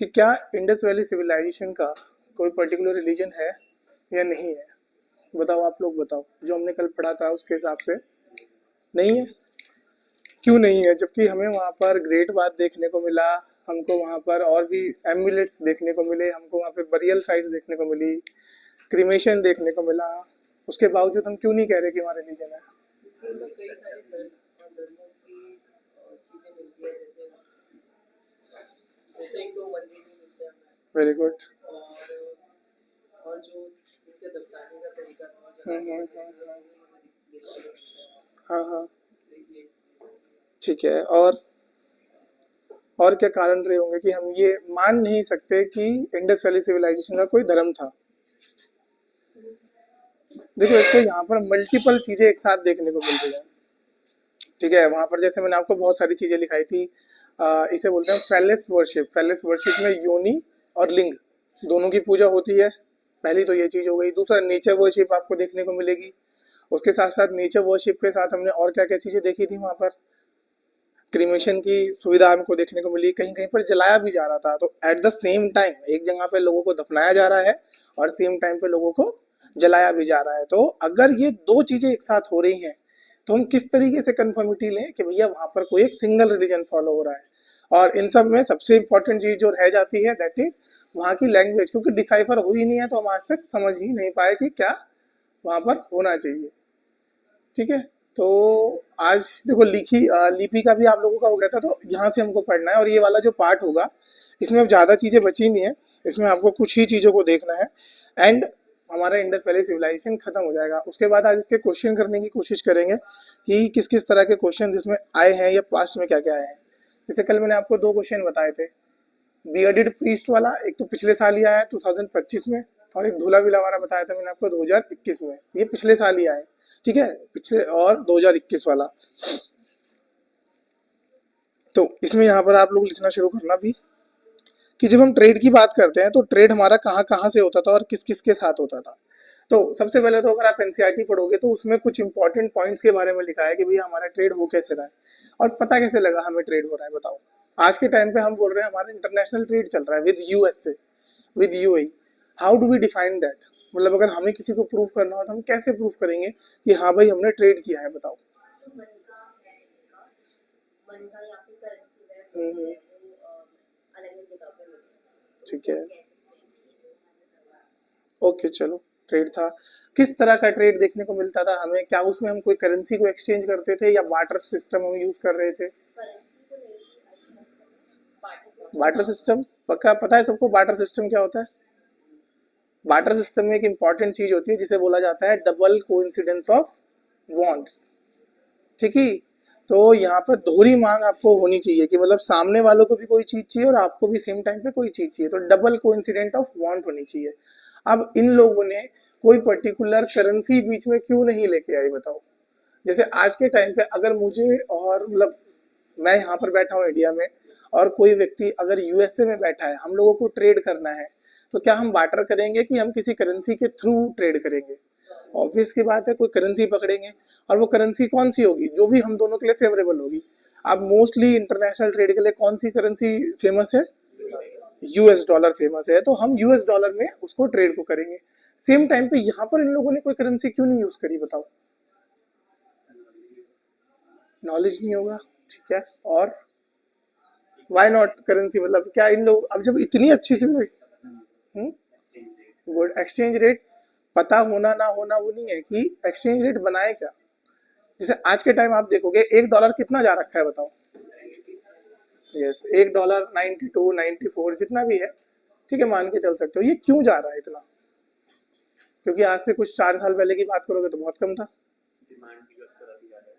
कि क्या Indus valley civilisation का कोई पर्टिकुलर रिलीजन है या नहीं है। बताओ, आप लोग बताओ, जो हमने कल पढ़ा था उसके हिसाब से नहीं है। क्यों नहीं है, जबकि हमें वहाँ पर ग्रेट बात देखने को मिला, हमको वहाँ पर और भी एम्बुलेट्स देखने को मिले, हमको वहाँ पे बरियल साइट्स देखने को मिली, क्रिमेशन देखने को मिला, उसके बावजूद हम क्यों नहीं कह रहे कि हमारा रिलीजन है। मतलब कई सारे धर्म और धर्मों की चीजें मिलती है, जैसे जैसे एक दो मंदिर भी मिलते हैं हमें। Very good. और जो उनके दफनाने का तरीका था, हाँ हाँ ठीक है। और क्या कारण रहे होंगे कि हम ये मान नहीं सकते कि इंडस वैली सिविलाइजेशन का कोई धर्म था। देखो, एक तो यहाँ पर मल्टीपल चीजें एक साथ देखने को मिल रही है। ठीक है, वहां पर जैसे मैंने आपको बहुत सारी चीजें लिखाई थी, इसे बोलते हैं फैलेस वर्शिप। फैलेस वर्शिप में योनि और लिंग दोनों की पूजा होती है। पहली तो ये चीज हो गई। दूसरा, नेचर वर्शिप आपको देखने को मिलेगी। उसके साथ साथ नेचर वर्शिप के साथ हमने और क्या क्या चीजें देखी थी वहां पर। क्रीमेशन की सुविधा हमको देखने को मिली, कहीं कहीं पर जलाया भी जा रहा था। तो एट द सेम टाइम एक जगह पे लोगों को दफनाया जा रहा है और सेम टाइम पे लोगों को जलाया भी जा रहा है। तो अगर ये दो चीजें एक साथ हो रही हैं तो हम किस तरीके से कंफर्मिटी लें कि भैया वहां पर कोई एक सिंगल रिलीजन फॉलो हो रहा है। और इन सब में सबसे इंपॉर्टेंट चीज जो रह जाती है दैट इज वहाँ की लैंग्वेज, क्योंकि डिसाइफर हुई नहीं है तो हम आज तक समझ ही नहीं पाए कि क्या वहां पर होना चाहिए। ठीक है, तो आज देखो लिपि का भी आप लोगों का हो गया था, तो यहाँ से हमको पढ़ना है। और ये वाला जो पार्ट होगा इसमें अब ज़्यादा चीज़ें बची नहीं है, इसमें आपको कुछ ही चीज़ों को देखना है एंड हमारा इंडस वैली सिविलाइजेशन खत्म हो जाएगा। उसके बाद आज इसके क्वेश्चन करने की कोशिश करेंगे कि किस किस तरह के क्वेश्चन इसमें आए हैं या पास्ट में क्या क्या आए हैं। जैसे कल मैंने आपको दो क्वेश्चन बताए थे, बियर्डेड प्रीस्ट वाला, एक तो पिछले साल ही आया है 2025 में, और एक धूला विला वाला बताया था मैंने आपको 2021 में, ये पिछले साल ही आया है। ठीक है, पिछले और 2021 वाला। तो इसमें यहाँ पर आप लोग लिखना शुरू करना भी कि जब हम ट्रेड की बात करते हैं तो ट्रेड हमारा कहाँ कहाँ से होता था और किस किस के साथ होता था। तो सबसे पहले तो अगर आप एनसीईआरटी पढ़ोगे तो उसमें कुछ इंपॉर्टेंट पॉइंट्स के बारे में लिखा है कि भाई हमारा ट्रेड हो कैसे रहा है और पता कैसे लगा हमें ट्रेड हो रहा है। बताओ, आज के टाइम पे हम बोल रहे हैं हमारा इंटरनेशनल ट्रेड चल रहा है with USA, with UAE. How do we define that? मतलब अगर हमें किसी को प्रूफ करना हो तो हम कैसे प्रूफ करेंगे कि हाँ भाई हमने ट्रेड किया है। बताओ। ठीक है, ओके चलो, ट्रेड था। किस तरह का ट्रेड देखने को मिलता था हमें? क्या उसमें हम कोई करेंसी को एक्सचेंज करते थे या बार्टर सिस्टम हम यूज कर रहे थे? बार्टर सिस्टम पक्का पता है सबको? बार्टर सिस्टम क्या होता है? बार्टर सिस्टम में एक इंपॉर्टेंट चीज होती है जिसे बोला जाता है डबल कोइंसिडेंस ऑफ वांट्स। ठीक है, तो यहाँ पर दोहरी मांग आपको होनी चाहिए कि मतलब सामने वालों को भी कोई चीज चाहिए और आपको भी सेम टाइम पे कोई चीज चाहिए, तो डबल कोइंसिडेंट ऑफ वांट होनी चाहिए। अब इन लोगों ने कोई पर्टिकुलर करेंसी बीच में क्यों नहीं लेके आई? बताओ। जैसे आज के टाइम पे अगर मुझे और मतलब मैं यहाँ पर बैठा हूँ इंडिया में और कोई व्यक्ति अगर यूएसए में बैठा है, हम लोगों को ट्रेड करना है, तो क्या हम बार्टर करेंगे कि हम किसी करेंसी के थ्रू ट्रेड करेंगे? ऑब्वियस की बात है, कोई करेंसी पकड़ेंगे और वो करेंसी कौन सी होगी? जो भी हम दोनों के लिए फेवरेबल होगी। अब मोस्टली इंटरनेशनल ट्रेड के लिए कौन सी करेंसी फेमस है? यूएस डॉलर फेमस है, तो हम यूएस डॉलर में उसको ट्रेड को करेंगे। सेम टाइम पे यहाँ पर इन लोगों ने कोई करेंसी क्यों नहीं यूज करी? बताओ। नॉलेज नहीं होगा, ठीक है। और वाई नॉट करेंसी? मतलब क्या इन लोग अब जब इतनी अच्छी सी गुड एक्सचेंज रेट पता होना ना होना वो नहीं है कि एक्सचेंज रेट बनाए क्या। जैसे आज के टाइम आप देखोगे $1 कितना जा रखा है? बताओ। यस, $1 92 94 जितना भी है, ठीक है, मान के चल सकते हो। ये क्यों जा रहा है इतना? क्योंकि आज से कुछ 4 साल पहले की बात करोगे तो बहुत कम था।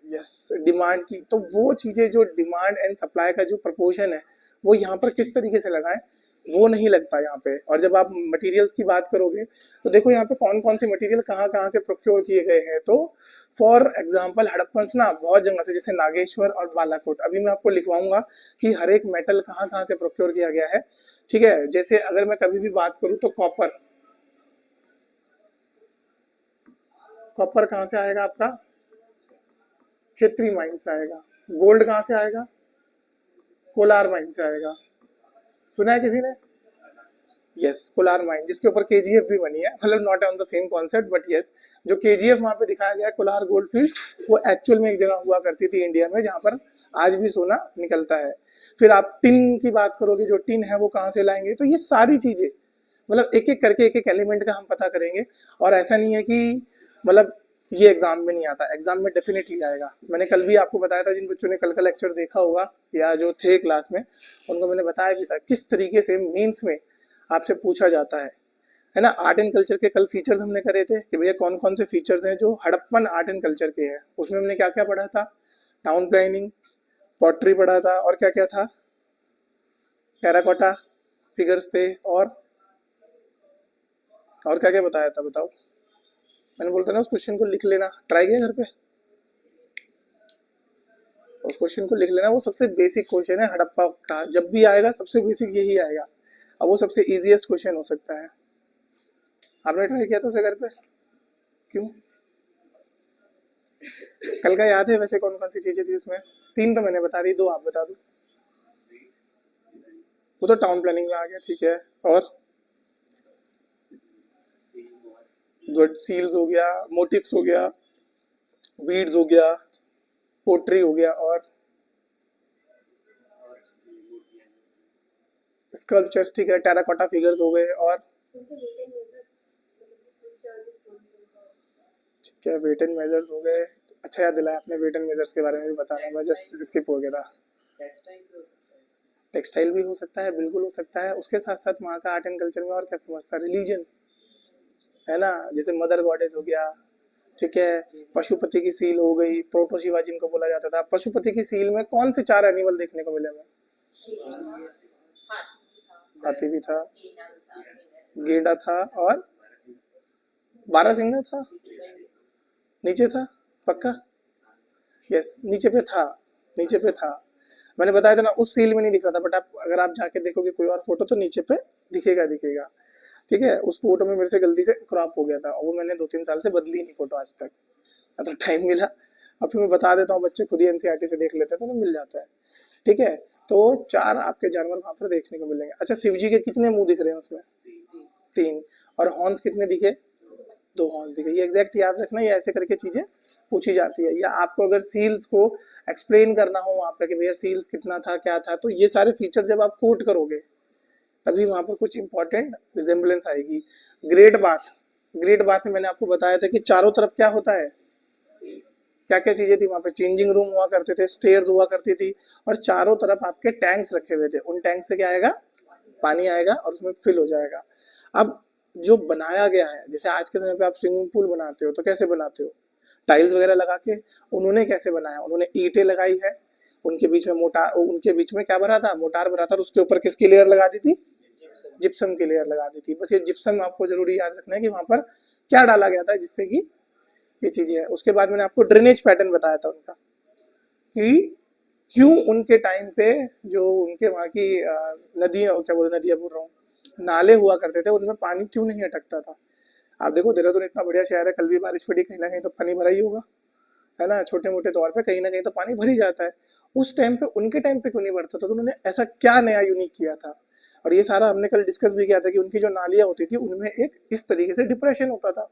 यस, डिमांड की। तो वो चीजें जो डिमांड एंड सप्लाई का जो प्रपोर्शन है वो यहाँ पर किस तरीके से लगा है वो नहीं लगता यहाँ पे। और जब आप मटेरियल्स की बात करोगे तो देखो यहाँ पे कौन कौन से मटेरियल कहाँ कहाँ से प्रोक्योर किए गए हैं। तो फॉर एग्जांपल हड़प्पन्स ना बहुत जगह से, जैसे नागेश्वर और बालाकोट, अभी मैं आपको लिखवाऊंगा कि हर एक मेटल कहाँ कहाँ से प्रोक्योर किया गया है। ठीक है, जैसे अगर मैं कभी भी बात करूँ तो कॉपर, कॉपर कहाँ से आएगा आपका? खेतरी माइन से आएगा। गोल्ड कहाँ से आएगा? कोलार माइन से आएगा। सुना है किसी ने? यस, कोलार माइन, जिसके ऊपर केजीएफ भी बनी है, मतलब not on the same concept but yes, जो केजीएफ वहाँ पे दिखाया गया है कोलार गोल्ड फील्ड, वो एक्चुअल में एक जगह हुआ करती थी इंडिया में जहाँ पर आज भी सोना निकलता है। फिर आप टिन की बात करोगे, जो टिन है वो कहाँ से लाएंगे, तो ये सारी चीजें मतलब एक एक करके एक एक एलिमेंट का हम पता करेंगे। और ऐसा नहीं है कि मतलब ये एग्जाम में नहीं आता, एग्जाम में डेफिनेटली आएगा। मैंने कल भी आपको बताया था, जिन बच्चों ने कल का लेक्चर देखा होगा या जो थे क्लास में, उनको मैंने बताया भी था किस तरीके से मेंस में आपसे पूछा जाता है ना। आर्ट एंड कल्चर के कल फीचर्स हमने करे थे कि भैया कौन कौन से फीचर्स हैं जो हड़प्पन आर्ट एंड कल्चर के हैं। उसमें हमने क्या क्या पढ़ा था, टाउन प्लानिंग, पॉटरी पढ़ा था, और क्या क्या था, टेराकोटा फिगर्स थे, और क्या क्या बताया था बताओ। मैंने बोलता ना उस क्वेश्चन को लिख लेना, ट्राई किया घर पे, उस क्वेश्चन को लिख लेना। वो सबसे बेसिक क्वेश्चन है हड़प्पा का, जब भी आएगा सबसे बेसिक यही आएगा। अब वो सबसे इजीएस्ट क्वेश्चन हो सकता है। आपने ट्राई किया था उसे घर पे? क्यों? कल का याद है वैसे कौन कौन सी चीजें थी उसमें? 3 तो मैंने बता दी, 2 आप बता दो। वो तो टाउन प्लानिंग में आ गया, ठीक है। और गुड, सील्स हो गया, मोटिव्स हो गया, बीड्स हो गया, पोट्री हो गया, और स्कल्पचर्स, ठीक है, टेराकोटा फिगर्स हो गए, और ठीक है वेट एंड मेजर्स हो गए। अच्छा याद दिलाया आपने, वेट एंड मेजर्स के बारे में भी बताना, मैं जस्ट स्किप हो गया था। टेक्सटाइल भी हो सकता है, बिल्कुल हो सकता है। उसके साथ साथ वहाँ का आर्ट एंड कल्चर में और क्या फेमस था, रिलीजन है ना, जैसे मदर गॉडेस हो गया, ठीक है, पशुपति की सील हो गई, प्रोटो शिवा जिनको बोला जाता था। पशुपति की सील में कौन से 4 एनिमल देखने को मिले हमें? हाथी भी था, गेंडा था, और 12 सिंगा था, नीचे था पक्का, यस नीचे पे था, नीचे पे था। मैंने बताया था ना उस सील में नहीं दिख रहा था, बट आप अगर आप जाके देखोगे कोई और फोटो तो नीचे पे दिखेगा दिखेगा, ठीक है। उस फोटो में मेरे से गलती से क्रॉप हो गया था, और वो मैंने 2-3 साल से बदली नहीं फोटो आज तक, ना तो टाइम मिला। अब फिर मैं बता देता हूँ, बच्चे खुद ही एनसीईआरटी से देख लेते हैं तो मिल जाता है, ठीक है। तो 4 आपके जानवर वहां पर देखने को मिलेंगे। अच्छा, शिव जी के कितने मुंह दिख रहे हैं उसमें? 3। और हॉर्न्स कितने दिखे? 2 हॉर्न्स दिखे। ये एग्जैक्ट याद रखना, ये ऐसे करके चीजें पूछी जाती है। या आपको अगर सील्स को एक्सप्लेन करना हो वहां पर कि भैया सील्स कितना था क्या था, तो ये सारे फीचर जब आप कोट करोगे तभी वहां पर कुछ इंपॉर्टेंट रिजेम्बलेंस आएगी। ग्रेट बाथ, ग्रेट बाथ में मैंने आपको बताया था कि चारों तरफ क्या होता है, क्या क्या चीजें थी वहां पे, चेंजिंग रूम हुआ करते थे, स्टेयर्स हुआ करती थी, और चारों तरफ आपके टैंक्स रखे हुए थे। उन टैंक से क्या आएगा, पानी आएगा और उसमें फिल हो जाएगा। अब जो बनाया गया है, जैसे आज के समय पे आप स्विमिंग पूल बनाते हो तो कैसे बनाते हो, टाइल्स वगैरह लगा के। उन्होंने कैसे बनाया, उन्होंने ईंटें लगाई है, उनके बीच में मोटार, उनके बीच में क्या भरा था, मोटार भरा था, और उसके ऊपर किसकी लेयर लगा दी थी, जिप्सम की लेयर लगा दी थी। बस ये जिप्सम आपको जरूरी याद रखना है कि वहां पर क्या डाला गया था जिससे कि ये चीजें है। उसके बाद मैंने आपको ड्रेनेज पैटर्न बताया था उनका, कि क्यों उनके टाइम पे जो उनके वहाँ की नदी, क्या बोल नदियाँ बोल रहा हूँ, नाले हुआ करते थे, उनमें पानी क्यों नहीं अटकता था। आप देखो देहरादून इतना बढ़िया शहर है, कल भी बारिश पड़ी, कहीं ना कहीं तो पानी भरा ही होगा, है ना, छोटे मोटे तौर पे कहीं ना कहीं तो पानी भर ही जाता है। उस टाइम पे उनके टाइम पे क्यों नहीं भरता था, तो उन्होंने ऐसा क्या नया यूनिक किया था। और ये सारा हमने कल डिस्कस भी किया था कि उनकी जो नालियाँ होती थी उनमें एक इस तरीके से डिप्रेशन होता था,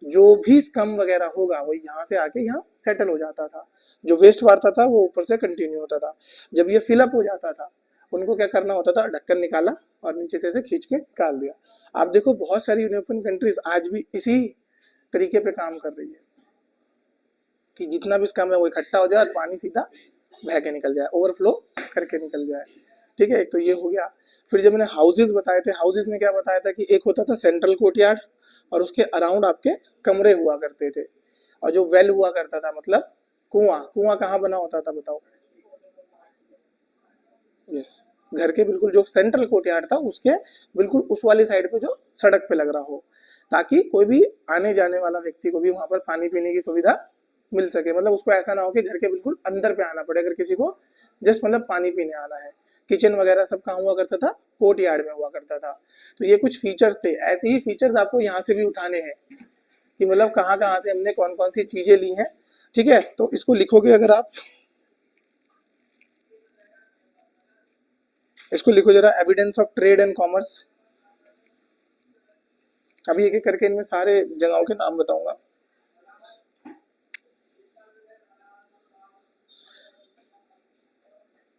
जो भी स्कम वगैरह होगा वो यहाँ से आके यहाँ सेटल हो जाता था, जो वेस्ट वाटर था वो ऊपर से कंटिन्यू होता था। जब ये फिलअप हो जाता था उनको क्या करना होता था, ढक्कन निकाला और नीचे से ऐसे खींच के निकाल दिया। आप देखो बहुत सारी यूरोपियन कंट्रीज आज भी इसी तरीके पे काम कर रही है कि जितना भी स्कम है वो इकट्ठा हो जाए और पानी सीधा बह के निकल जाए, ओवरफ्लो करके निकल जाए, ठीक है। एक तो ये हो गया। फिर जब मैंने हाउसेज बताए थे, हाउसेज में क्या बताया था कि एक होता था सेंट्रल कोर्टयार्ड, और उसके अराउंड आपके कमरे हुआ करते थे, और जो वेल हुआ करता था मतलब कुआं, कुआं कहाँ बना होता था बताओ, यस, घर के बिल्कुल जो सेंट्रल कोर्टयार्ड था उसके बिल्कुल उस वाली साइड पे जो सड़क पे लग रहा हो, ताकि कोई भी आने जाने वाला व्यक्ति को भी वहां पर पानी पीने की सुविधा मिल सके। मतलब उसको ऐसा ना हो कि घर के बिल्कुल अंदर पे आना पड़े अगर किसी को जस्ट मतलब पानी पीने आना है। किचन वगैरह सब कहाँ हुआ करता था, कोर्ट यार्ड में हुआ करता था। तो ये कुछ फीचर्स थे, ऐसे ही फीचर्स आपको यहाँ से भी उठाने हैं कि मतलब कहाँ कहाँ से हमने कौन कौन सी चीजें ली हैं, ठीक है। तो इसको लिखोगे अगर आप, इसको लिखो जरा, evidence of trade and commerce, अभी एक एक करके इनमें सारे जगहों के नाम बताऊंगा।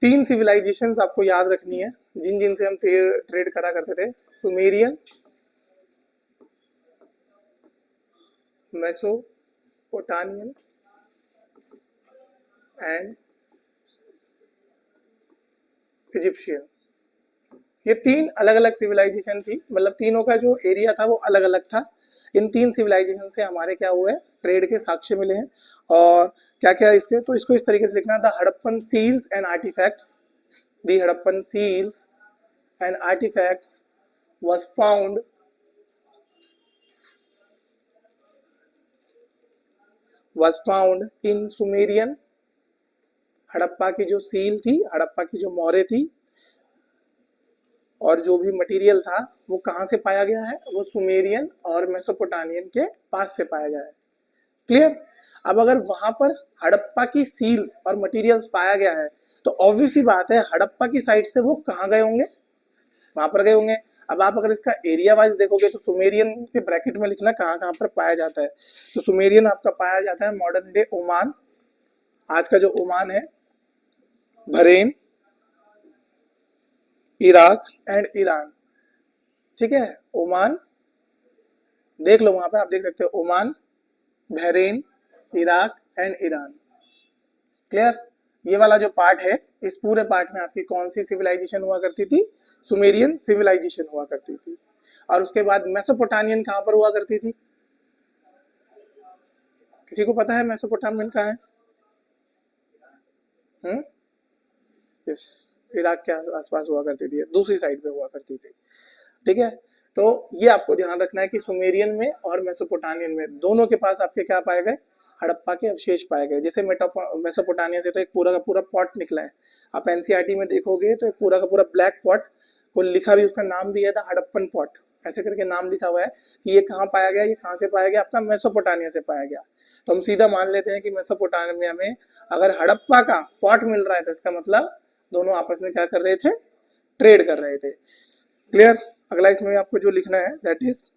तीन सिविलाइजेशंस आपको याद रखनी है जिन जिन से हम ट्रेड करा करते थे। Sumerian, Mesopotamian and Egyptian. ये तीन अलग अलग सिविलाइजेशन थी, मतलब तीनों का जो एरिया था वो अलग अलग था। इन तीन सिविलाइजेशन से हमारे क्या हुए, ट्रेड के साक्ष्य मिले हैं। और क्या क्या इसके, तो इसको इस तरीके से लिखना था, Harappan seals and artefacts, the Harappan seals and artefacts was found in Sumerian. Harappa की जो सील थी, हड़प्पा की जो मोहरें थी और जो भी मटेरियल था वो कहाँ से पाया गया है, वो सुमेरियन और मेसोपोटामियन के पास से पाया गया है। क्लियर। अब अगर वहां पर हड़प्पा की सील्स और मटेरियल्स पाया गया है तो ऑब्वियस ही बात है हड़प्पा की साइड से वो कहाँ गए होंगे, वहां पर गए होंगे। अब आप अगर इसका एरिया वाइज देखोगे तो सुमेरियन के ब्रैकेट में लिखना कहाँ कहाँ पर पाया जाता है। तो सुमेरियन आपका पाया जाता है मॉडर्न डे ओमान, आज का जो ओमान है, बहरीन, इराक एंड ईरान। ठीक है, ओमान देख लो, वहां पर आप देख सकते हो Oman, Bahrain, Iraq and Iran. Clear. ये वाला जो पार्ट है, इस पूरे पार्ट में आपकी कौन सी सिविलाइजेशन हुआ करती थी, सुमेरियन सिविलाइजेशन हुआ करती थी। और उसके बाद मेसोपोटामियन कहां पर हुआ करती थी, किसी को पता है मेसोपोटामियन कहाँ है? यस, इराक के आसपास हुआ करती थी, दूसरी साइड पे हुआ करती थी। ठीक है, तो ये आपको ध्यान रखना है कि सुमेरियन में और मेसोपोटामियन में दोनों के पास आपके क्या पाए गए, हड़प्पा के अवशेष पाए गए। जैसे मेसोपोटामिया से तो एक पूरा का पूरा पॉट निकला है, आप एनसीईआरटी में देखोगे तो एक पूरा का पूरा ब्लैक पॉट को लिखा भी, उसका नाम भी है था हड़प्पन पॉट, ऐसे करके नाम लिखा हुआ है कि ये कहाँ पाया गया, ये कहाँ से पाया गया, अपना मेसोपोटामिया से पाया गया। तो हम सीधा मान लेते हैं कि मेसोपोटामिया में अगर हड़प्पा का पॉट मिल रहा है तो इसका मतलब दोनों आपस में क्या कर रहे थे, ट्रेड कर रहे थे। क्लियर। अगला इसमें आपको जो लिखना है दैट इज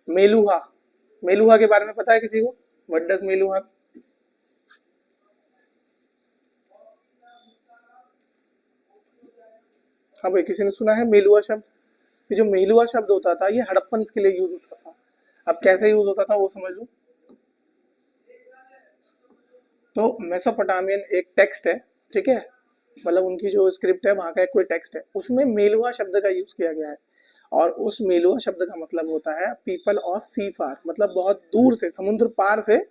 मेलुहा। मेलुहा के बारे में पता है किसी को, व्हाट डज मेलुहा? हाँ भाई, किसी ने सुना है मेलुहा शब्द? ये जो मेलुहा शब्द होता था ये हड़प्पन के लिए यूज होता था। अब कैसे यूज होता था वो समझ लो। तो मेसोपोटामियन एक टेक्स्ट है, ठीक है, मतलब उनकी जो स्क्रिप्ट है वहां का एक कोई टेक्स्ट है, उसमें मेलुहा शब्द का यूज किया गया है। और उस मेलुहा शब्द का मतलब होता है पीपल ऑफ सी फार, मतलब बहुत दूर से, समुद्र पार से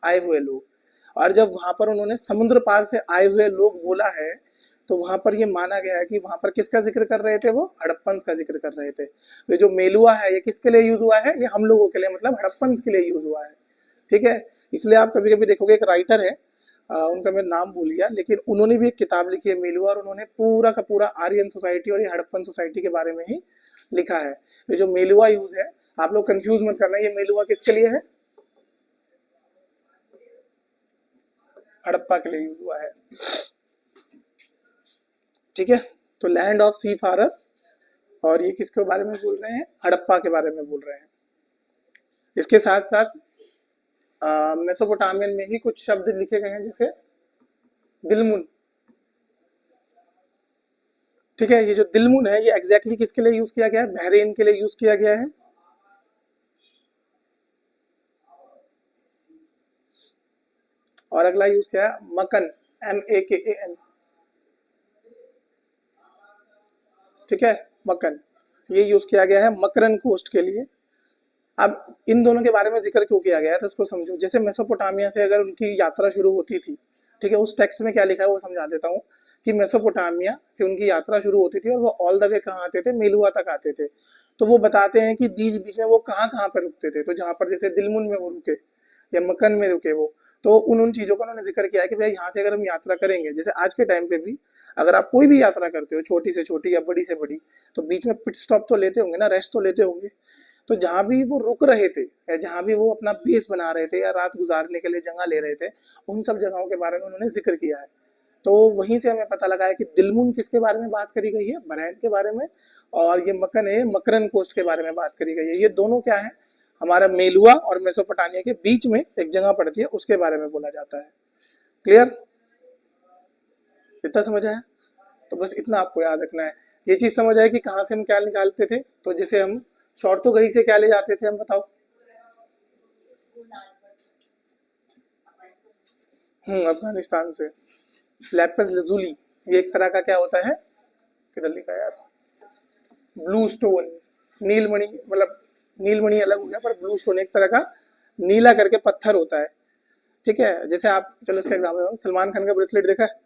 आए हुए लोग। और जब वहां पर उन्होंने समुद्र पार से आए हुए लोग बोला है तो वहां पर ये माना गया है कि वहां पर किसका जिक्र कर रहे थे, वो हड़प्पन का जिक्र कर रहे थे। तो ये जो मेलुहा है ये किसके लिए यूज हुआ है, ये हम लोगों के लिए, मतलब हड़प्पन के लिए यूज हुआ है। ठीक है, इसलिए आप कभी कभी देखोगे एक राइटर है, उनका मैं नाम भूल गया, लेकिन उन्होंने भी एक किताब लिखी है मेलुहा, और उन्होंने पूरा का पूरा आर्यन सोसाइटी और ये हड़प्पन सोसाइटी के बारे में ही लिखा है। ये जो मेलुहा यूज है, आप लोग कंफ्यूज मत करना, ये मेलुहा किसके लिए है, हड़प्पा के लिए यूज हुआ है। ठीक है, तो लैंड ऑफ सी फारर, और ये किसके बारे में बोल रहे हैं, हड़प्पा के बारे में बोल रहे हैं। इसके साथ साथ मेसोपोटामियन में ही कुछ शब्द लिखे गए हैं, जैसे दिलमुन। ठीक है, ये जो दिलमुन है ये एग्जैक्टली किसके लिए यूज किया गया है, बहरीन के लिए यूज किया गया है। और अगला यूज किया है मकन, MAKAN। ठीक है, मकन, ये यूज किया गया है मकरन कोस्ट के लिए। अब इन दोनों के बारे में जिक्र क्यों किया गया है तो इसको समझो। जैसे मेसोपोटामिया से अगर उनकी यात्रा शुरू होती थी, ठीक है, उस टेक्स्ट में क्या लिखा है वो समझा देता हूँ कि मेसोपोटामिया से उनकी यात्रा शुरू होती थी और वो ऑल द वे कहाँ आते थे, मेलुहा तक आते थे। तो वो बताते हैं कि बीच बीच में वो कहाँ कहाँ पर रुकते थे। तो जहाँ पर जैसे दिलमुन में वो रुके या मकन में रुके वो, तो उन चीज़ों का उन्होंने जिक्र किया है कि भाई यहाँ से अगर हम यात्रा करेंगे, जैसे आज के टाइम पे भी अगर आप कोई भी यात्रा करते हो, छोटी से छोटी या बड़ी से बड़ी, तो बीच में पिट स्टॉप तो लेते होंगे ना, रेस्ट तो लेते होंगे। तो जहाँ भी वो रुक रहे थे या जहाँ भी वो अपना बेस बना रहे थे या रात गुजारने के लिए जगह ले रहे थे, उन सब जगहों के बारे में उन्होंने जिक्र किया है। तो वहीं से हमें पता लगा है कि दिलमुन किसके बारे में बात करी गई है, बहरैन के बारे में, और ये मकन है मकरन कोस्ट के बारे में बात करी गई है। ये दोनों क्या है, हमारा मेलुआ और मेसोपोटामिया के बीच में एक जगह पड़ती है, उसके बारे में बोला जाता है। क्लियर, इतना समझ आया? तो बस इतना आपको याद रखना है। ये चीज समझ आए कि कहाँ से हम क्या निकालते थे, तो जैसे हम शॉर्टोगही से क्या ले जाते थे, हम बताओ। अफगानिस्तान से लैपिस लजुली, ये एक तरह का क्या होता है, किधर लिखा है यार, ब्लू स्टोन, नीलमणि, मतलब नीलमणि अलग हो गया, पर ब्लू स्टोन एक तरह का नीला करके पत्थर होता है। ठीक है, जैसे आप, चलो इसका एग्जाम्पल, सलमान खान का ब्रेसलेट देखा है,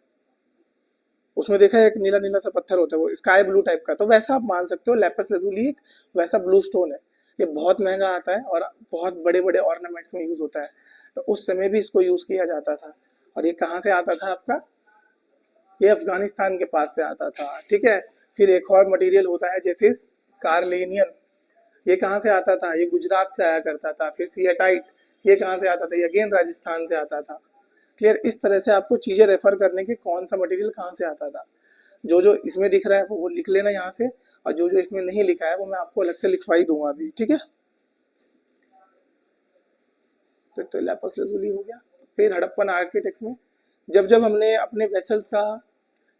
उसमें देखा है एक नीला नीला सा पत्थर होता है, वो स्काई ब्लू टाइप का, तो वैसा आप मान सकते हो लैपिस लजुली एक वैसा ब्लू स्टोन है। ये बहुत महंगा आता है और बहुत बड़े बड़े ऑर्नामेंट्स में यूज होता है, तो उस समय भी इसको यूज किया जाता था। और ये कहाँ से आता था आपका, ये अफगानिस्तान के पास से आता था। ठीक है, फिर एक और मटेरियल होता है जैसे कार्लेनियन, ये कहाँ से आता था, ये गुजरात से आया करता था। फिर सियाटाइट, ये कहाँ से आता था, ये अगेन राजस्थान से आता था। क्लियर, इस तरह से आपको चीजें रेफर करने की कौन सा मटेरियल कहाँ से आता था। जो जो इसमें दिख रहा है वो लिख लेना यहाँ से, और जो जो इसमें नहीं लिखा है वो मैं आपको अलग से लिखवाई दूंगा अभी। ठीक है, तो लैपिस लजुली हो गया। फिर हड़प्पन आर्किटेक्ट्स में जब जब हमने अपने वेसल्स का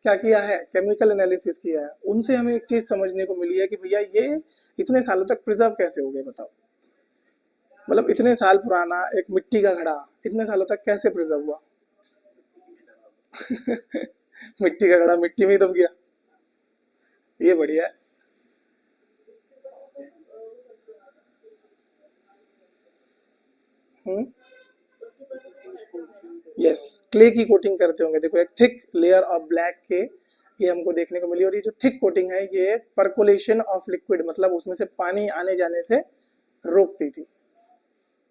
क्या किया है, केमिकल एनालिसिस किया है, उनसे हमें एक चीज समझने को मिली है कि भैया ये इतने सालों तक प्रिजर्व कैसे हो गए, बताओ। मतलब इतने साल पुराना एक मिट्टी का घड़ा इतने सालों तक कैसे प्रिजर्व हुआ। मिट्टी का घड़ा मिट्टी में ही दब गया, ये बढ़िया है। यस, क्ले की कोटिंग करते होंगे। देखो एक थिक लेयर ऑफ ब्लैक के ये हमको देखने को मिली, और ये जो थिक कोटिंग है ये परकोलेशन ऑफ लिक्विड, मतलब उसमें से पानी आने जाने से रोकती थी।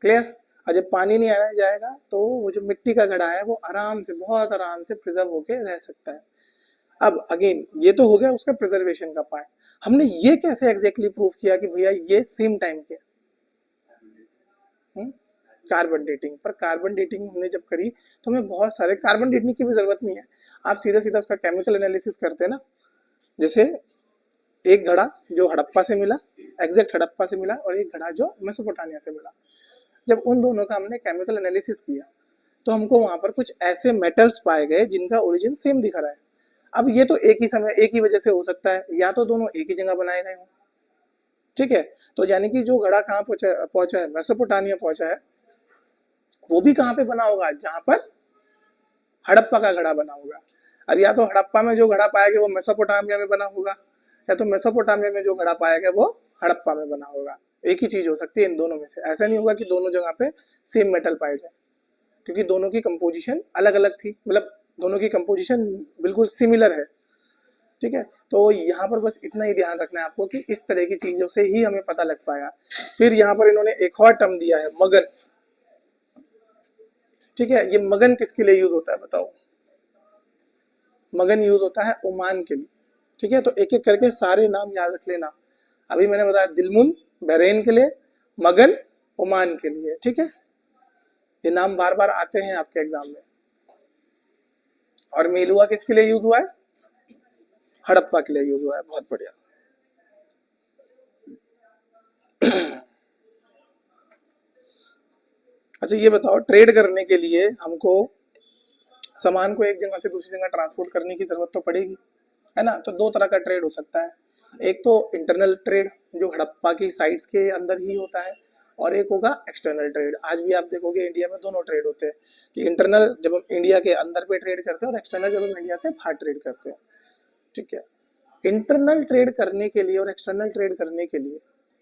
क्लियर, और जब पानी नहीं आने जाएगा तो वो जो मिट्टी का घड़ा है वो आराम से, बहुत आराम से प्रिजर्व होके रह सकता है। अब अगेन ये तो हो गया उसका प्रिजर्वेशन का पार्ट। हमने ये कैसे एग्जैक्टली प्रूव किया कि भैया ये सेम टाइम के, कार्बन डेटिंग। पर कार्बन डेटिंग हमने जब करी तो हमें बहुत सारे, कार्बन डेटिंग की भी जरूरत नहीं है, आप सीधा सीधा उसका केमिकल एनालिसिस करते हैं ना। जैसे एक घड़ा जो हड़प्पा से मिला, एग्जैक्ट हड़प्पा से मिला, और एक घड़ा जो मेसोपोटामिया से मिला, जब उन दोनों का हमने केमिकल एनालिसिस किया तो हमको वहां पर कुछ ऐसे मेटल्स पाए गए जिनका ओरिजिन सेम दिख रहा है। अब ये तो एक ही समय एक ही वजह से हो सकता है, या तो दोनों एक ही जगह बनाए गए हों। ठीक है, तो यानी कि जो घड़ा कहाँ पहुंचा है, मेसोपोटामिया पहुंचा है, वो भी कहाँ पे बना होगा, जहां पर हड़प्पा का घड़ा बना होगा। अब या तो हड़प्पा में जो घड़ा पाया गया वो मेसोपोटामिया में बना होगा, या तो मेसोपोटामिया में जो घड़ा पाया गया वो हड़प्पा में बना होगा। एक ही चीज हो सकती है इन दोनों में से, ऐसा नहीं होगा कि दोनों जगह पे सेम मेटल पाए जाए, क्योंकि दोनों की कंपोजिशन अलग अलग थी, मतलब दोनों की कंपोजिशन बिल्कुल सिमिलर है। ठीक है, तो यहाँ पर बस इतना ही ध्यान रखना है आपको कि इस तरह की चीजों से ही हमें पता लग पाया। फिर यहाँ पर इन्होंने एक और टर्म दिया है, मगन। ठीक है, ये मगन किसके लिए यूज होता है बताओ। मगन यूज होता है ओमान के लिए। ठीक है, तो एक एक करके सारे नाम याद रख लेना। अभी मैंने बताया दिलमुन बहरेन के लिए, मगन ओमान के लिए। ठीक है, ये नाम बार बार आते हैं आपके एग्जाम में। और मेलुआ किसके लिए यूज हुआ है, हड़प्पा के लिए यूज हुआ है। बहुत बढ़िया। अच्छा ये बताओ, ट्रेड करने के लिए हमको सामान को एक जगह से दूसरी जगह ट्रांसपोर्ट करने की जरूरत तो पड़ेगी, है ना। तो दो तरह का ट्रेड हो सकता है, एक तो इंटरनल ट्रेड जो हड़प्पा की साइट्स के अंदर ही होता है, और एक होगा एक्सटर्नल ट्रेड। आज भी आप देखोगे इंडिया में दोनों ट्रेड होते हैं, कि इंटरनल जब हम इंडिया के अंदर पे ट्रेड करते हैं, और एक्सटर्नल जब हम इंडिया से बाहर ट्रेड करते हैं। ठीक है, इंटरनल ट्रेड करने के लिए और एक्सटर्नल ट्रेड करने के लिए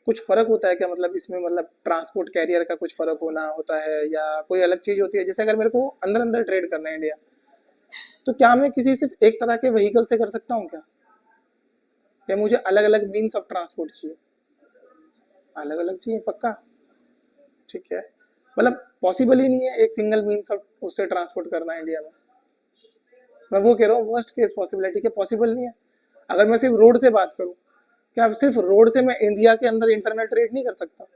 कुछ फर्क होता है क्या, मतलब इसमें मतलब ट्रांसपोर्ट कैरियर का कुछ फर्क होना होता है, या कोई अलग चीज होती है। जैसे अगर मेरे को अंदर अंदर ट्रेड करना है इंडिया, तो क्या मैं किसी सिर्फ एक तरह के व्हीकल से कर सकता हूँ क्या, या मुझे अलग अलग मीन्स ऑफ ट्रांसपोर्ट चाहिए, अलग अलग चाहिए पक्का। ठीक है, मतलब पॉसिबल ही नहीं है एक सिंगल मीन्स ऑफ उससे ट्रांसपोर्ट करना इंडिया में। मैं वो कह रहा हूँ वर्स्ट केस पॉसिबिलिटी के पॉसिबल नहीं है। अगर मैं सिर्फ रोड से बात करूँ, क्या सिर्फ रोड से मैं इंडिया के अंदर इंटरनल ट्रेड नहीं कर सकता,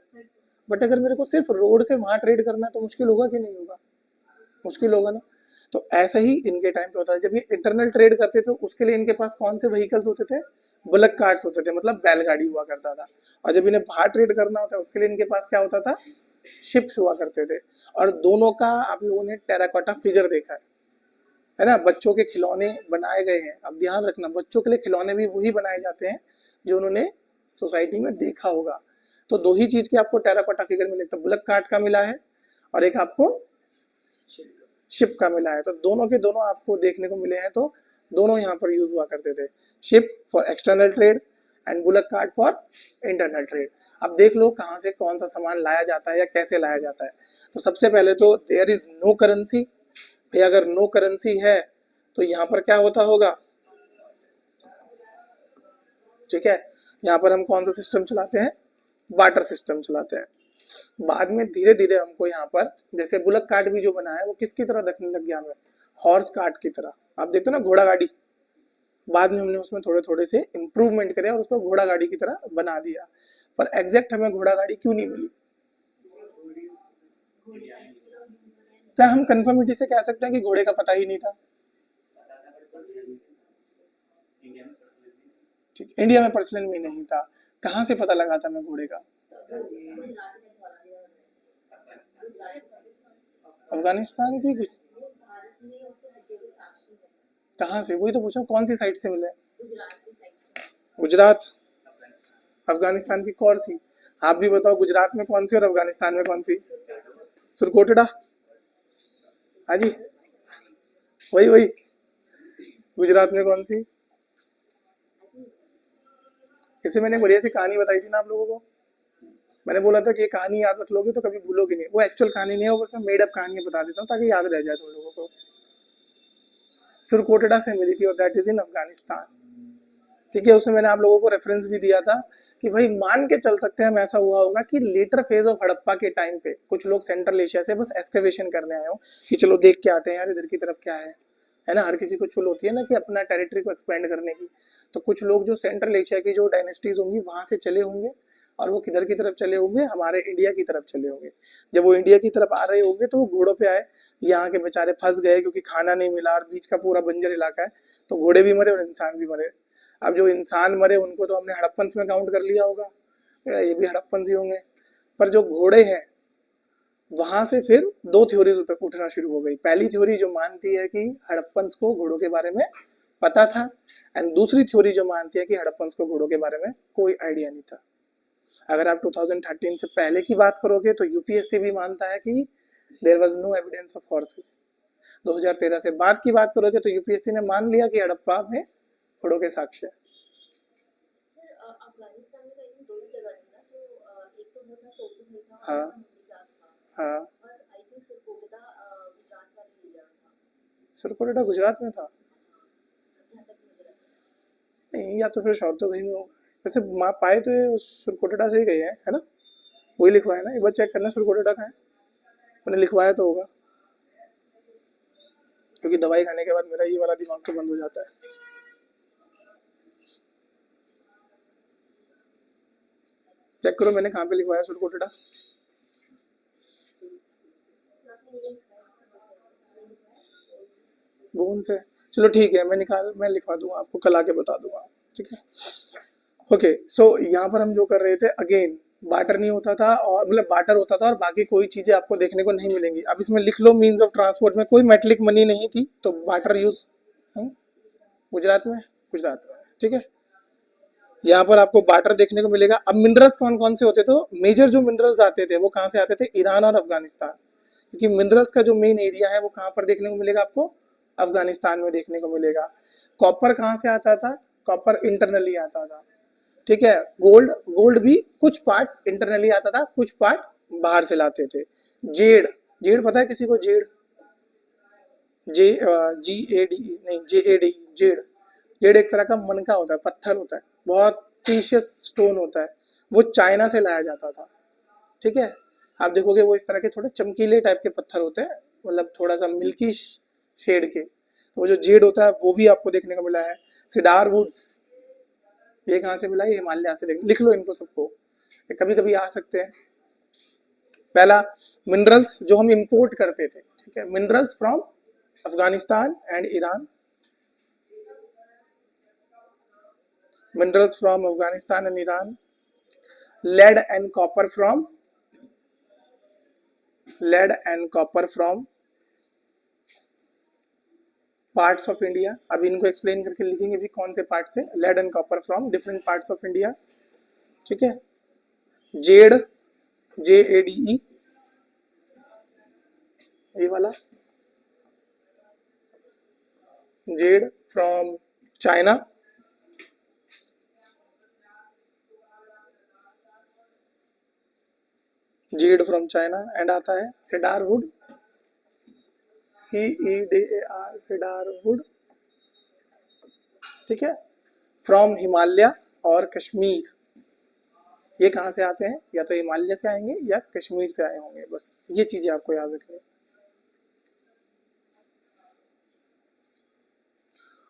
बट अगर मेरे को सिर्फ रोड से वहां ट्रेड करना है तो मुश्किल होगा कि नहीं होगा, मुश्किल होगा ना। तो ऐसा ही इनके टाइम पे होता है। जब ये इंटरनल ट्रेड करते थे तो उसके लिए इनके पास कौन से व्हीकल्स होते थे, बुलक कार्ट्स होते थे, मतलब बैलगाड़ी हुआ करता था। और जब इन्हें बाहर ट्रेड करना होता है उसके लिए इनके पास क्या होता था, शिप्स हुआ करते थे। और दोनों का आप लोगों ने टेराकोटा फिगर देखा है ना, बच्चों के खिलौने बनाए गए हैं। अब ध्यान रखना, बच्चों के लिए खिलौने भी वही बनाए जाते हैं जो उन्होंने सोसाइटी में देखा होगा। तो दो ही चीज के आपको टेराकोटा फिगर मिले, तो बुलक कार्ट का मिला है और एक आपको शिप का मिला है। तो दोनों के दोनों आपको देखने को मिले हैं। तो दोनों यहाँ पर यूज हुआ करते थे, ship for external trade and bullock cart for internal trade. अब देख लो कहाँ से कौन सा सामान लाया जाता है या कैसे लाया जाता है। तो सबसे पहले तो देयर इज नो करेंसी। भाई अगर नो करेंसी है तो यहाँ पर क्या होता होगा, ठीक है, यहाँ पर हम कौन सा सिस्टम चलाते हैं, बार्टर सिस्टम चलाते हैं। बाद में धीरे धीरे हमको यहाँ पर जैसे बुलक कार्ट भी जो बना है वो किसकी तरह दिखने लग गया हमें, हॉर्स कार्ट की तरह। आप देखते हो ना घोड़ा गाड़ी, बाद में हमने उसमें थोड़े थोड़े से इम्प्रूवमेंट करे और उसको घोड़ा गाड़ी की तरह बना दिया। पर एग्जैक्ट हमें घोड़ा गाड़ी क्यों नहीं मिली, क्या हम कंफर्मिटी से कह सकते हैं कि घोड़े का पता ही नहीं था। ठीक, इंडिया में प्रचलन में नहीं था। कहाँ से पता लगा था मैं घोड़े का, अफगानिस्तान की कुछ, कहाँ से, वही तो पूछा कौन सी साइड से मिले, गुजरात, अफगानिस्तान की कौन सी, आप भी बताओ गुजरात में कौन सी और अफगानिस्तान में कौन सी, सुरकोटड़ा, हाँ जी वही वही, गुजरात में कौन सी। इसमें मैंने बढ़िया सी कहानी बताई थी ना आप लोगों को, मैंने बोला था कि ये कहानी याद रख लोगे तो कभी भूलोगे नहीं। वो एक्चुअल कहानी नहीं है, वो बस मैं मेड अप कहानी बता देता हूँ ताकि याद रह जाए तुम लोगों को। सुरकोटड़ा से मिली थी और दैट इज इन अफगानिस्तान। ठीक है, उसमें मैंने आप लोगों को रेफरेंस भी दिया था कि भाई मान के चल सकते हैं हम, ऐसा हुआ होगा कि लेटर फेज ऑफ हड़प्पा के टाइम पे कुछ लोग सेंट्रल एशिया से बस एक्सकवेशन करने आए हो कि चलो देख के आते हैं यार इधर की तरफ क्या है ना। हर किसी को चुल होती है ना कि अपना टेरिटरी को एक्सपेंड करने की। तो कुछ लोग जो सेंट्रल एशिया की जो डायनेस्टीज होंगी वहां से चले होंगे और वो किधर की तरफ चले होंगे, हमारे इंडिया की तरफ चले होंगे। जब वो इंडिया की तरफ आ रहे होंगे तो वो घोड़ों पे आए, यहाँ के बेचारे फंस गए क्योंकि खाना नहीं मिला और बीच का पूरा बंजर इलाका है, तो घोड़े भी मरे और इंसान भी मरे। अब जो इंसान मरे उनको तो हमने हड़प्पन्स में काउंट कर लिया होगा, ये भी हड़प्पन्स ही होंगे। पर जो घोड़े हैं वहां से फिर दो थ्योरीज उठना शुरू हो गई। पहली थ्योरी जो मानती है कि हड़प्पन्स को घोड़ों के बारे में पता था, एंड दूसरी थ्योरी जो मानती है कि हड़प्पन्स को घोड़ों के बारे में कोई आइडिया नहीं था। अगर आप 2013 से पहले की बात करोगे तो यूपीएससी भी मानता है कि there was no evidence of horses. 2013 से बाद की बात करोगे तो यूपीएससी ने मान लिया कि हड़प्पा में घोड़ों के साक्ष्य है। हाँ हाँ, सुरकोटड़ा गुजरात में था नहीं, या तो फिर शॉर्ट तो कहीं में होगा। वैसे माँ पाए तो ये सुरकोटड़ा से ही गए हैं, है ना, वही लिखवाया ना, एक बार चेक करना सुरकोटड़ा का है, मैंने लिखवाया तो होगा, क्योंकि दवाई खाने के बाद मेरा ये वाला दिमाग तो बंद हो जाता है। चेक करो मैंने कहाँ पे लिखवाया सुरकोटड़ा। भून से, चलो ठीक है, मैं लिखवा दूंगा आपको, कल आके बता दूंगा, ठीक है। ओके, सो यहाँ पर हम जो कर रहे थे, अगेन बार्टर नहीं होता था, और मतलब बार्टर होता था और बाकी कोई चीजें आपको देखने को नहीं मिलेंगी। अब इसमें लिख लो मीन्स ऑफ ट्रांसपोर्ट में कोई मेटलिक मनी नहीं थी, तो बार्टर यूज गुजरात में, ठीक है। यहाँ पर आपको बार्टर देखने को मिलेगा। अब मिनरल्स कौन कौन से होते, तो मेजर जो मिनरल्स आते थे वो कहाँ से आते थे, ईरान और अफगानिस्तान, क्योंकि मिनरल्स का जो मेन एरिया है वो कहाँ पर देखने को मिलेगा आपको, अफगानिस्तान में देखने को मिलेगा। कॉपर कहाँ से आता था, कॉपर इंटरनली आता था, ठीक है। गोल्ड भी कुछ पार्ट इंटरनली आता था, कुछ पार्ट बाहर से लाते थे। जेड, जेड पता है किसी को, जेड, GADE नहीं, JADE, जेड, जेड एक तरह का मनका होता है, पत्थर होता है, बहुत प्रीशियस स्टोन होता है, वो चाइना से लाया जाता था, ठीक है। आप देखोगे वो इस तरह के थोड़े चमकीले टाइप के पत्थर होते हैं, मतलब थोड़ा सा मिल्की शेड के। तो वो जो जेड होता है वो भी आपको देखने को मिला है। सिडार वुड्स, ये कहाँ से मिला, ये हिमालय से, लिख लो इनको सबको, कभी कभी आ सकते हैं। पहला मिनरल्स जो हम इंपोर्ट करते थे, ठीक है, minerals from Afghanistan and Iran, minerals from Afghanistan and Iran, lead and copper from parts of India. अब इनको एक्सप्लेन करके लिखेंगे भी कौन से पार्ट से, lead and copper from different parts of India. ठीक है, जेड, JADE, ये वाला jade from China, jade from China. And आता है cedar wood, CEDAR, cedar wood. ठीक है, फ्रॉम हिमालय और कश्मीर। ये कहाँ से आते हैं, या तो हिमालय से आएंगे या कश्मीर से आए होंगे, बस ये चीजें आपको याद रखनी है।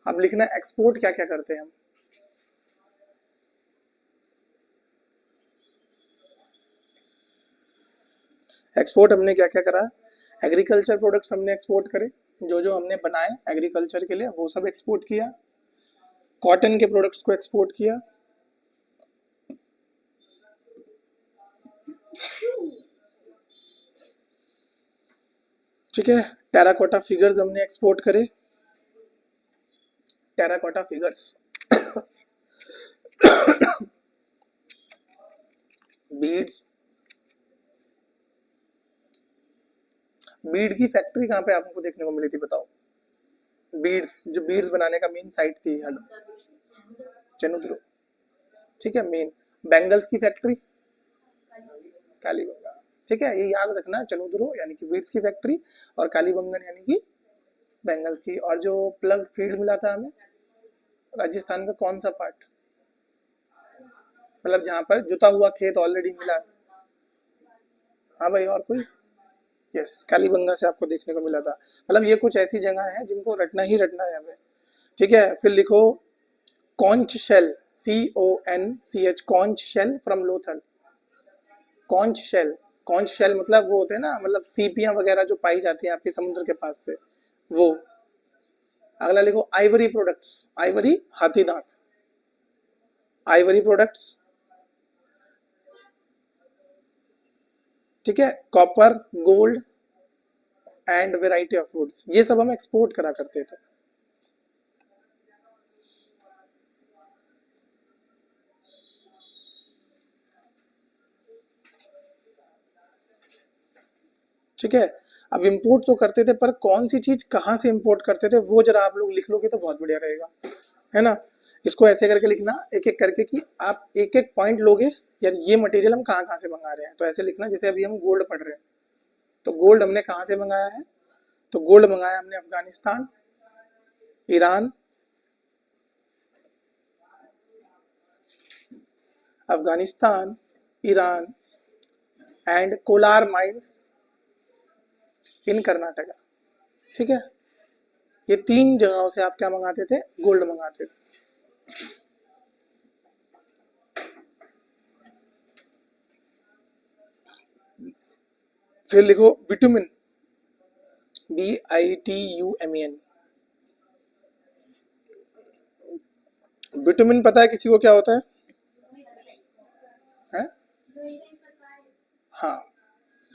अब लिखना एक्सपोर्ट क्या क्या करते हैं हम। एक्सपोर्ट हमने क्या क्या करा, एग्रीकल्चर प्रोडक्ट्स हमने एक्सपोर्ट करे, जो जो हमने बनाए एग्रीकल्चर के लिए वो सब एक्सपोर्ट किया। कॉटन के प्रोडक्ट्स को एक्सपोर्ट किया। ठीक है, टेराकोटा फिगर्स हमने एक्सपोर्ट करे, टेराकोटा फिगर्स। बीड्स, बीड की फैक्ट्री कहाँ पे आपको देखने को मिली थी बताओ। बीड्स, जो बीड्स बनाने का मेन साइट थी चनुद्रो। ठीक है, मेन। बैंगल्स की फैक्ट्री कालीबंगा। ठीक है, ये याद रखना, चनुद्रो यानी कि बीड्स की फैक्ट्री और कालीबंगन यानी कि बैंगल्स की। और जो प्लग फील्ड मिला था हमें राजस्थान का कौन सा पार्ट, मतलब जहां पर जुता हुआ खेत ऑलरेडी मिला। हाँ भाई, और कोई? यस, कालीबंगा से आपको देखने को मिला था। मतलब ये कुछ ऐसी जगह है जिनको रटना ही रटना है हमें। ठीक है, फिर लिखो conch shell, CONCH, conch shell from Lothal. Conch shell, conch shell मतलब वो होते हैं ना, मतलब सीपियां वगैरह जो पाई जाती हैं आपके समुद्र के पास से, वो। अगला लिखो आइवरी प्रोडक्ट्स, आइवरी हाथी दांत, आइवरी प्रोडक्ट्स। ठीक है, copper, gold and variety of foods, ये सब हम एक्सपोर्ट करा करते थे। ठीक है, अब इंपोर्ट तो करते थे, पर कौन सी चीज कहाँ से इंपोर्ट करते थे वो जरा आप लोग लिख लोगे तो बहुत बढ़िया रहेगा, है ना। इसको ऐसे करके लिखना एक एक करके कि आप एक एक पॉइंट लोगे, यार ये मटेरियल हम कहाँ कहाँ से मंगा रहे हैं, तो ऐसे लिखना जैसे अभी हम गोल्ड पढ़ रहे हैं, तो गोल्ड हमने कहाँ से मंगाया है, तो गोल्ड मंगाया हमने Afghanistan, Iran, Afghanistan, Iran and Kolar mines इन कर्नाटका। ठीक है, ये 3 जगहों से आप क्या मंगाते थे, गोल्ड मंगाते थे। फिर लिखो बिटुमिन, BITUMEN। बिटुमिन पता है किसी को क्या होता है? हाँ,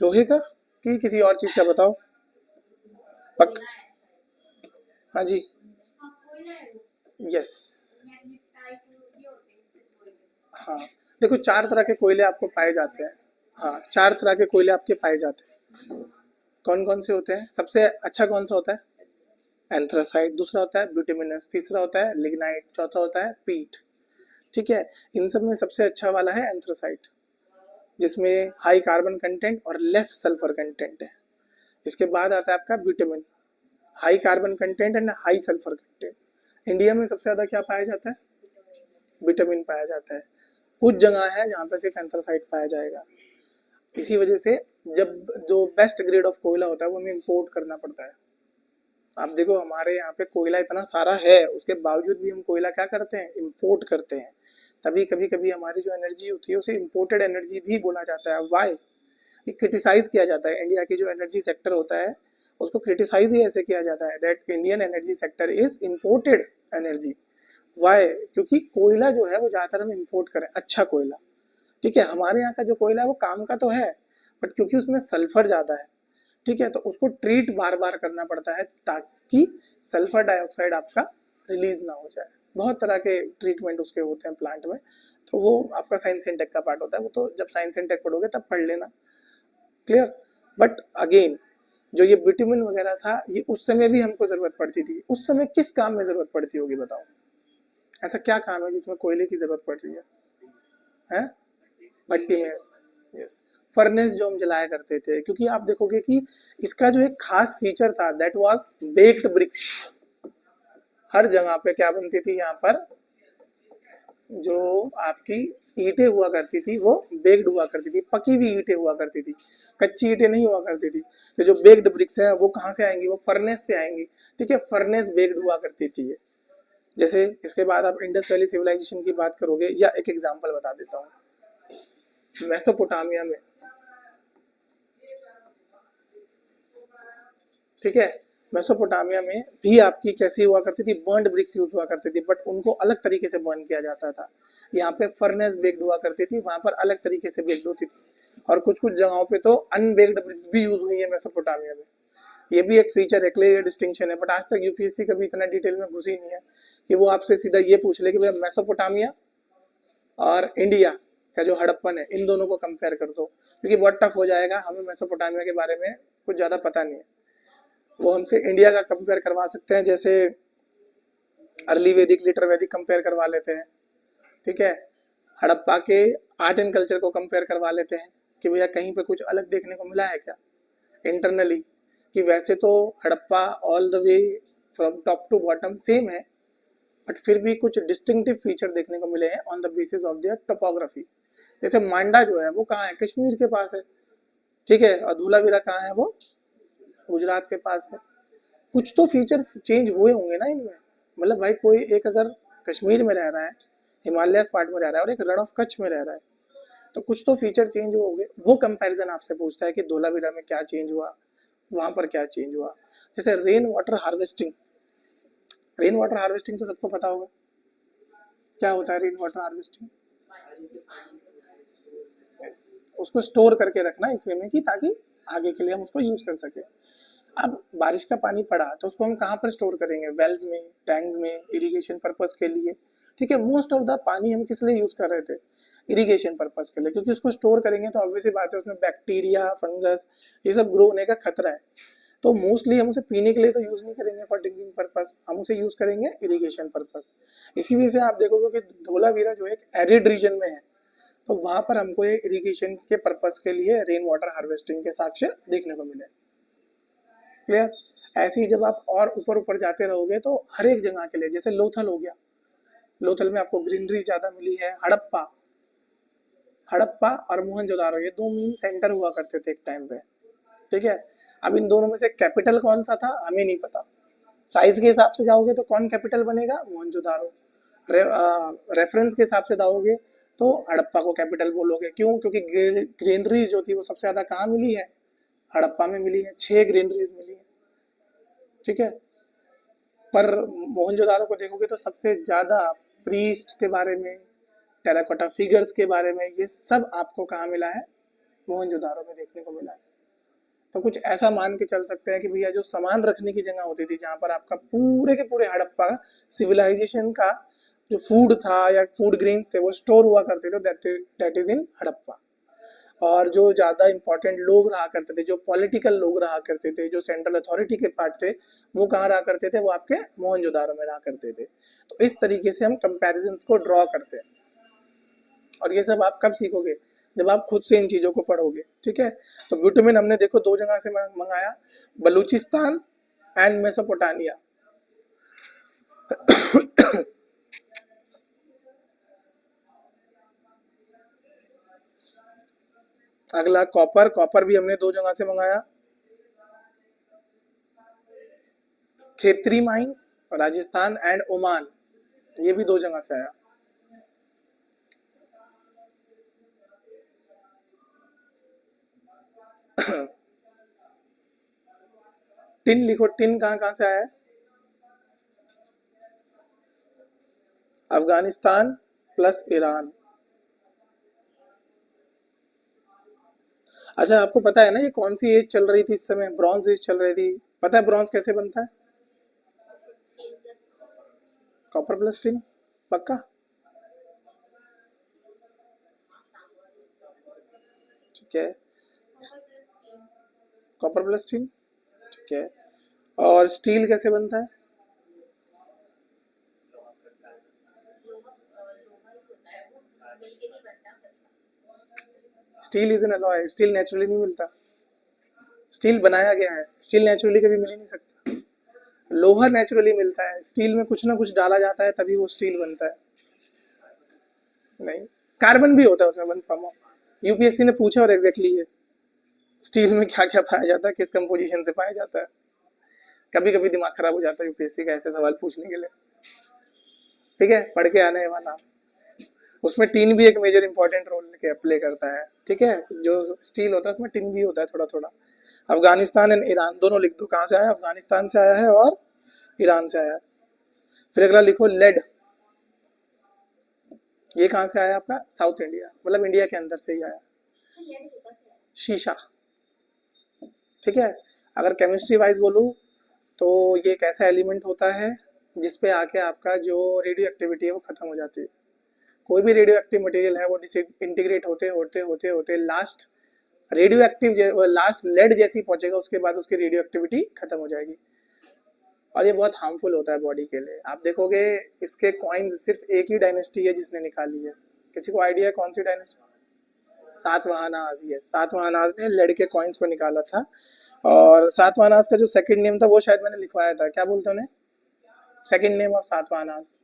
लोहे का कि किसी और चीज का बताओ। पक हाँ जी, यस। हाँ, देखो 4 तरह के कोयले आपको पाए जाते हैं। हाँ, 4 तरह के कोयले आपके पाए जाते हैं। कौन कौन से होते हैं? सबसे अच्छा कौन सा होता है? एंथ्रासाइट। दूसरा होता है ब्यूटिमिनस। तीसरा होता है लिग्नाइट। चौथा होता है पीट। ठीक है, इन सब में सबसे अच्छा वाला है एंथ्रासाइट, जिसमें हाई कार्बन कंटेंट और लेस सल्फर कंटेंट है। इसके बाद आता है आपका bitumen, high carbon content and high sulphur content. India में सबसे ज़्यादा क्या पाया जाता है? विटामिन पाया जाता है। कुछ जगह है जहाँ पे सिर्फ एंथ्रासाइट पाया जाएगा। इसी वजह से जब जो बेस्ट ग्रेड ऑफ कोयला होता है वो हमें इम्पोर्ट करना पड़ता है। आप देखो हमारे यहाँ पे कोयला इतना सारा है, उसके बावजूद भी हम कोयला क्या करते हैं? इम्पोर्ट करते हैं। तभी कभी कभी हमारी जो एनर्जी होती है उसे इम्पोर्टेड एनर्जी भी बोला जाता है। वाई? ये क्रिटिसाइज किया जाता है। इंडिया की जो एनर्जी सेक्टर होता है उसको क्रिटिसाइज ही ऐसे किया जाता है that Indian energy sector is imported energy. Why? क्योंकि कोयला जो है वो ज़्यादातर हम इम्पोर्ट करें, अच्छा कोयला, ठीक है। हमारे यहाँ का जो कोयला है वो काम का तो है, बट क्योंकि उसमें सल्फर ज़्यादा है, ठीक है, तो उसको ट्रीट बार बार करना पड़ता है ताकि सल्फर डाइऑक्साइड आपका रिलीज ना हो जाए। बहुत तरह के ट्रीटमेंट उसके होते हैं प्लांट में, तो वो आपका साइंस एंड टेक का पार्ट होता है, वो तो जब साइंस एंड टेक पढ़ोगे तब पढ़ लेना, क्लियर। बट अगेन जो ये विटामिन वगैरह था ये उस समय भी हमको जरूरत पड़ती थी। उस समय किस काम में जरूरत पड़ती होगी बताओ? ऐसा क्या काम है जिसमें कोयले की जरूरत पड़ रही है? हैं? भट्टी में, यस, फर्नेस जो हम जलाया करते थे, क्योंकि आप देखोगे कि इसका जो एक खास फीचर था दैट वाज बेक्ड ब्रिक्स। हर जगह पे क्या बनती थी यहाँ पर, जो आपकी ईंटें हुआ करती थी वो बेक्ड हुआ करती थी, पकी हुई ईंटें हुआ करती थी, कच्ची ईंटें नहीं हुआ करती थी। तो जो बेक्ड ब्रिक्स है वो कहाँ से आएंगी? वो फर्नेस से आएंगी, ठीक है, फर्नेस बेक्ड हुआ करती थी ये। जैसे इसके बाद आप इंडस वैली सिविलाइजेशन की बात करोगे, या एक एग्जांपल बता देता हूँ, मेसोपोटामिया में, ठीक है, मेसोपोटामिया में भी आपकी कैसी हुआ करती थी, बर्न्ड ब्रिक्स यूज हुआ करती थी, बट उनको अलग तरीके से बर्न किया जाता था। यहाँ पे फर्नेस बेक्ड हुआ करती थी, वहां पर अलग तरीके से बेक्ड होती थी, और कुछ कुछ जगहों पे तो अनबेक्ड ब्रिक्स भी यूज हुई है मेसोपोटामिया में। ये भी एक फीचर है, क्लियर डिस्टिंक्शन है, बट आज तक यूपीएससी कभी इतना डिटेल में घुसी नहीं है कि वो आपसे सीधा ये पूछ ले कि भैया मेसोपोटामिया और इंडिया का जो हड़प्पन है इन दोनों को कंपेयर कर दो, क्योंकि बहुत टफ हो जाएगा, हमें मेसोपोटामिया के बारे में कुछ ज़्यादा पता नहीं है। वो हमसे इंडिया का कंपेयर करवा सकते हैं, जैसे अर्ली वैदिक लिटर वैदिक कंपेयर करवा लेते हैं, ठीक है, हड़प्पा के आर्ट एंड कल्चर को कंपेयर करवा लेते हैं कि भैया कहीं पे कुछ अलग देखने को मिला है क्या इंटरनली, कि वैसे तो Harappa all the way from top to bottom same है, बट फिर भी कुछ डिस्टिंक्टिव फीचर देखने को मिले हैं on the basis of their topography. जैसे मांडा जो है वो कहाँ है? कश्मीर के पास है, ठीक है, और धोलावीरा कहाँ है? वो गुजरात के पास है। कुछ तो फीचर चेंज हुए होंगे ना इनमें, मतलब भाई कोई एक अगर कश्मीर में रह रहा है, हिमालय पार्ट में रह रहा है, और एक रण ऑफ कच्छ में रह रहा है, तो कुछ तो फीचर चेंज हो गए। वो कंपैरिजन आपसे पूछता है कि धोलावीरा में क्या चेंज हुआ, वहां पर क्या चेंज हुआ। जैसे rain water harvesting, rain water harvesting तो सबको पता होगा, क्या होता है रेन वाटर हार्वेस्टिंग? यस, उसको स्टोर करके रखना इस वे में कि ताकि आगे के लिए हम उसको यूज कर सके। अब बारिश का पानी पड़ा तो उसको हम कहाँ पर स्टोर करेंगे? वेल्स में, टैंक्स में, इरिगेशन पर्पस के लिए, ठीक है। मोस्ट ऑफ द पानी हम किस लिए यूज कर रहे थे? इरिगेशन पर्पस के लिए, क्योंकि उसको स्टोर करेंगे तो ऑब्वियसली बात है उसमें बैक्टीरिया, फंगस, ये सब ग्रो होने का खतरा है। तो मोस्टली हम उसे पीने के लिए तो यूज नहीं करेंगे फॉर ड्रिंकिंग पर्पस, हम उसे यूज करेंगे इरिगेशन पर्पस। इसी वजह से आप देखोगे कि धोलावीरा जो एक एरिड रीजन में है, तो वहां पर हमको ये इरिगेशन के पर्पस के लिए रेन वाटर हार्वेस्टिंग के साक्ष्य देखने को मिले, क्लियर। ऐसे ही जब आप और ऊपर ऊपर जाते रहोगे तो हर एक जगह के लिए, जैसे लोथल हो गया, लोथल में आपको ग्रीनरी ज्यादा मिली है। हड़प्पा, हड़प्पा और मोहनजोदारो ये दो मेन सेंटर हुआ करते थे एक टाइम पे, ठीक है। अब इन दोनों में से कैपिटल कौन सा था हमें नहीं पता, साइज के हिसाब से जाओगे तो कौन कैपिटल बनेगा? मोहनजोदारो। रेफरेंस के हिसाब से जाओगे तो हड़प्पा को कैपिटल बोलोगे, क्यों? क्योंकि ग्रीनरीज जो थी वो सबसे ज्यादा कहाँ मिली है? हड़प्पा में मिली है, 6 ग्रीनरीज मिली है, ठीक है। पर मोहनजोदारो को देखोगे तो सबसे ज्यादा प्रीस्ट के बारे में, टेराकोटा फिगर्स के बारे में, ये सब आपको कहाँ मिला है? मोहनजोदारो में देखने को मिला है। तो कुछ ऐसा मान के चल सकते हैं कि भैया जो सामान रखने की जगह होती थी, जहाँ पर आपका पूरे के पूरे हड़प्पा सिविलाइजेशन का जो फूड था या फूड ग्रेन्स थे वो स्टोर हुआ करते थे, दैट इज इन हड़प्पा। और जो ज़्यादा इंपॉर्टेंट लोग रहा करते थे, जो पॉलिटिकल लोग रहा करते थे, जो सेंट्रल अथॉरिटी के पार्ट थे, वो कहाँ रहा करते थे? वो आपके मोहनजोदारो में रहा करते थे। तो इस तरीके से हम कंपैरिजंस को ड्रॉ करते हैं, और ये सब आप कब सीखोगे? जब आप खुद से इन चीज़ों को पढ़ोगे, ठीक है। तो विटामिन हमने देखो 2 जगह से मंगाया, बलूचिस्तान एंड मेसोपोटामिया। अगला कॉपर, कॉपर भी हमने 2 जगह से मंगाया, Khetri mines Rajasthan and Oman, ये भी 2 जगह से आया। टिन लिखो, टिन कहाँ कहाँ से आया है? Afghanistan plus Iran. अच्छा, आपको पता है ना ये कौन सी एज चल रही थी इस समय? ब्रॉन्ज एज चल रही थी। पता है ब्रॉन्ज कैसे बनता है? कॉपर प्लस टिन, पक्का? ठीक है, कॉपर प्लस टिन, ठीक है। और स्टील कैसे बनता है? Steel is an alloy, steel naturally नहीं मिलता, स्टील बनाया गया है, स्टील नेचुरली कभी मिल ही नहीं सकता। लोहा नेचुरली मिलता है, स्टील में कुछ ना कुछ डाला जाता है तभी वो स्टील बनता है। नहीं, कार्बन भी होता है उसमें, वन फॉर्म ऑफ। यूपीएससी ने पूछा और एग्जैक्टली ये स्टील में क्या क्या पाया जाता है, किस कंपोजिशन से पाया जाता है। कभी कभी दिमाग खराब हो जाता है यूपीएससी का ऐसे सवाल पूछने के लिए। ठीक है, पढ़ के आने वाला। उसमें टीन भी एक मेजर इंपॉर्टेंट रोल प्ले करता है। ठीक है, जो स्टील होता है उसमें टिन भी होता है थोड़ा थोड़ा। अफगानिस्तान एंड ईरान दोनों लिख दो, कहाँ से आया? अफगानिस्तान से आया है और ईरान से आया है। फिर अगला लिखो लेड, ये कहाँ से आया आपका? साउथ इंडिया, मतलब इंडिया के अंदर से ही आया। शीशा, ठीक है। अगर केमिस्ट्री वाइज बोलूँ तो ये एक ऐसा एलिमेंट होता है जिसपे आके आपका जो रेडियो एक्टिविटी है वो खत्म हो जाती है। कोई भी रेडियो एक्टिव मटेरियल है वो इंटीग्रेट होते होते होते होते last radioactive last lead जैसी पहुंचेगा, उसके बाद उसकी रेडियो एक्टिविटी खत्म हो जाएगी और ये बहुत हार्मफुल होता है बॉडी के लिए। आप देखोगे इसके कॉइन्स सिर्फ एक ही डायनेस्टी है जिसने निकाली है। किसी को आइडिया है कौन सी डायनेस्टी? सातवाहनाज। ये सातवाहनाज ने लेड के कॉइन्स को निकाला था। और सातवाहनाज का जो सेकंड नेम था वो शायद मैंने लिखवाया था, क्या बोलते हैं उन्हें? Second name of Satavahanas?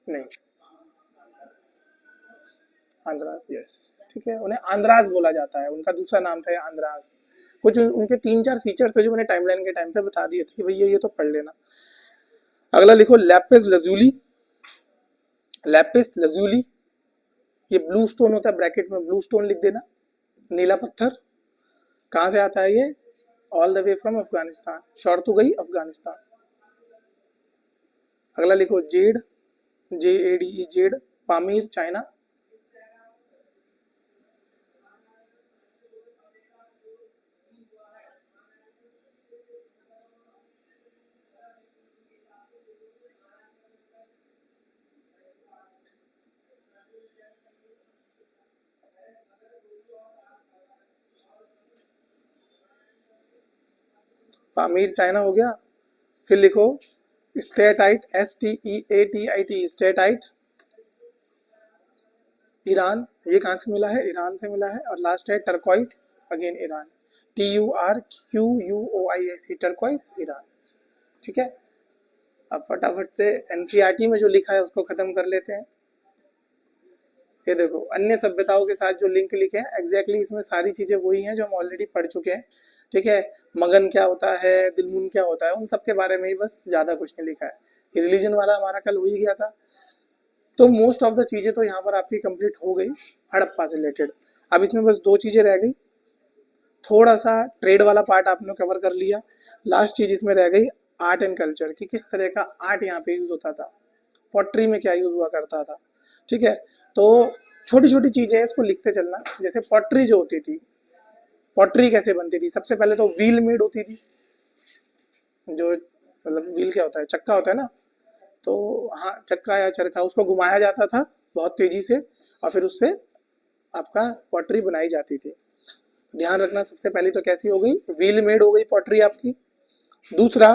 नहीं, आंद्रास, यस, ठीक है। उन्हें आंद्रास बोला जाता है, उनका दूसरा नाम था आंद्रास। कुछ उनके 3-4 फीचर्स थे जो मैंने टाइमलाइन के टाइम पे बता दिए थे कि भैया ये तो पढ़ लेना। अगला लिखो लैपिस लजूली। लैपिस लजूली ये ब्लू स्टोन होता है, ब्रैकेट में ब्लू स्टोन लिख देना, नीला पत्थर। कहाँ से आता है ये? All the way from Afghanistan. Short तो गई अफगानिस्तान। अगला लिखो Z, JADE, Z, Pamir China. Pamir China हो गया। फिर लिखो स्टेटाइट, STEATIT, स्टेटाइट ईरान। ये कहाँ से मिला है? ईरान से मिला है। और लास्ट है turquoise, again Iran, TURQUOIS, turquoise Iran. ठीक है, अब फटाफट से NCERT में जो लिखा है उसको खत्म कर लेते हैं। ये देखो अन्य सभ्यताओं के साथ जो लिंक लिखे हैं एग्जैक्टली इसमें सारी चीजें वही हैं जो हम ऑलरेडी पढ़ चुके हैं। ठीक है, मगन क्या होता है, दिलमुन क्या होता है, उन सब के बारे में ही बस, ज्यादा कुछ नहीं लिखा है। ये रिलीजन वाला हमारा कल हो ही गया था। तो मोस्ट ऑफ द चीजें तो यहाँ पर आपकी कंप्लीट हो गई हड़प्पा से रिलेटेड। अब इसमें बस 2 चीजें रह गई। थोड़ा सा ट्रेड वाला पार्ट आपने कवर कर लिया। लास्ट चीज इसमें रह गई आर्ट एंड कल्चर की, किस तरह का आर्ट यहाँ पे यूज होता था, पॉटरी में क्या यूज हुआ करता था। ठीक है, तो छोटी छोटी चीजें इसको लिखते चलना। जैसे पॉटरी जो होती थी, पॉटरी कैसे बनती थी? सबसे पहले तो व्हील मेड होती थी, जो मतलब व्हील क्या होता है? चक्का होता है ना, तो हाँ चक्का या चरखा, उसको घुमाया जाता था बहुत तेजी से और फिर उससे आपका पॉटरी बनाई जाती थी। ध्यान रखना, सबसे पहले तो कैसी हो गई? व्हील मेड हो गई पॉटरी आपकी। दूसरा,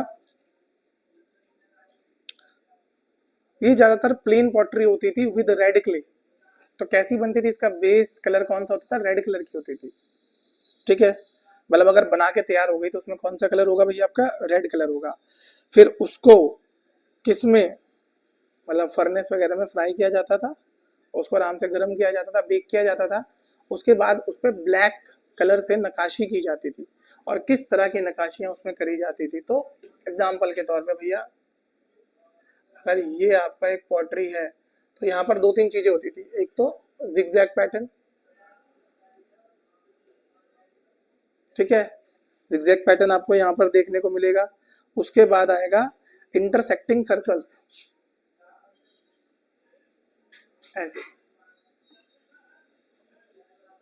ये ज्यादातर प्लेन पॉटरी होती थी विद रेड क्ले। तो कैसी बनती थी? इसका बेस कलर कौन सा होता था? रेड कलर की होती थी। ठीक है, मतलब अगर बना के तैयार हो गई तो उसमें कौन सा कलर होगा भैया? आपका रेड कलर होगा। फिर उसको किसमें, मतलब फर्नेस वगैरह में फ्राई किया जाता था, उसको आराम से गर्म किया जाता था, बेक किया जाता था। उसके बाद उस पर ब्लैक कलर से नकाशी की जाती थी। और किस तरह की नकाशियां उसमें करी जाती थी? तो एग्जाम्पल के तौर पे भैया, अगर ये आपका एक पॉटरी है तो यहाँ पर 2-3 चीजें होती थी। एक तो जिगजैग पैटर्न, ठीक है, जिगजैग पैटर्न आपको यहाँ पर देखने को मिलेगा। उसके बाद आएगा इंटरसेक्टिंग सर्कल्स, ऐसे,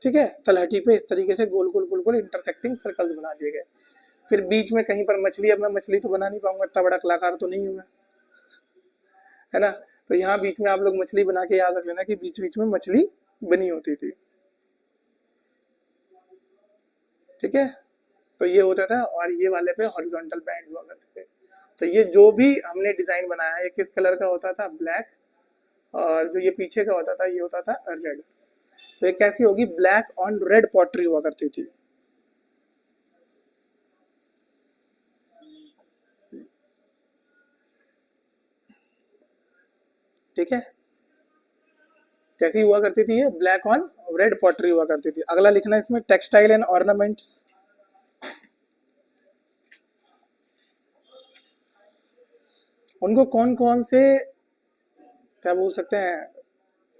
ठीक है। तलहटी पे इस तरीके से गोल गोल गोल गोल इंटरसेक्टिंग सर्कल्स बना दिए गए। फिर बीच में कहीं पर मछली, अब मैं मछली तो बना नहीं पाऊंगा, इतना बड़ा कलाकार तो नहीं हूं मैं, है ना। तो यहाँ बीच में आप लोग मछली बना के याद रख लेना कि बीच बीच में मछली बनी होती थी, ठीक है। तो ये होता था, और ये वाले पे हॉरिजॉन्टल बैंड्स हुआ करते थे। तो ये जो भी हमने डिजाइन बनाया है, ये किस कलर का होता था, ब्लैक, और जो ये पीछे का होता था ये होता था रेड। तो ये कैसी होगी, ब्लैक ऑन रेड पॉटरी हुआ करती थी, ठीक है। कैसी हुआ करती थी ये, ब्लैक ऑन रेड पॉटरी हुआ करती थी। अगला लिखना इसमें टेक्सटाइल एंड ऑर्नामेंट्स। उनको कौन कौन से, क्या बोल सकते हैं,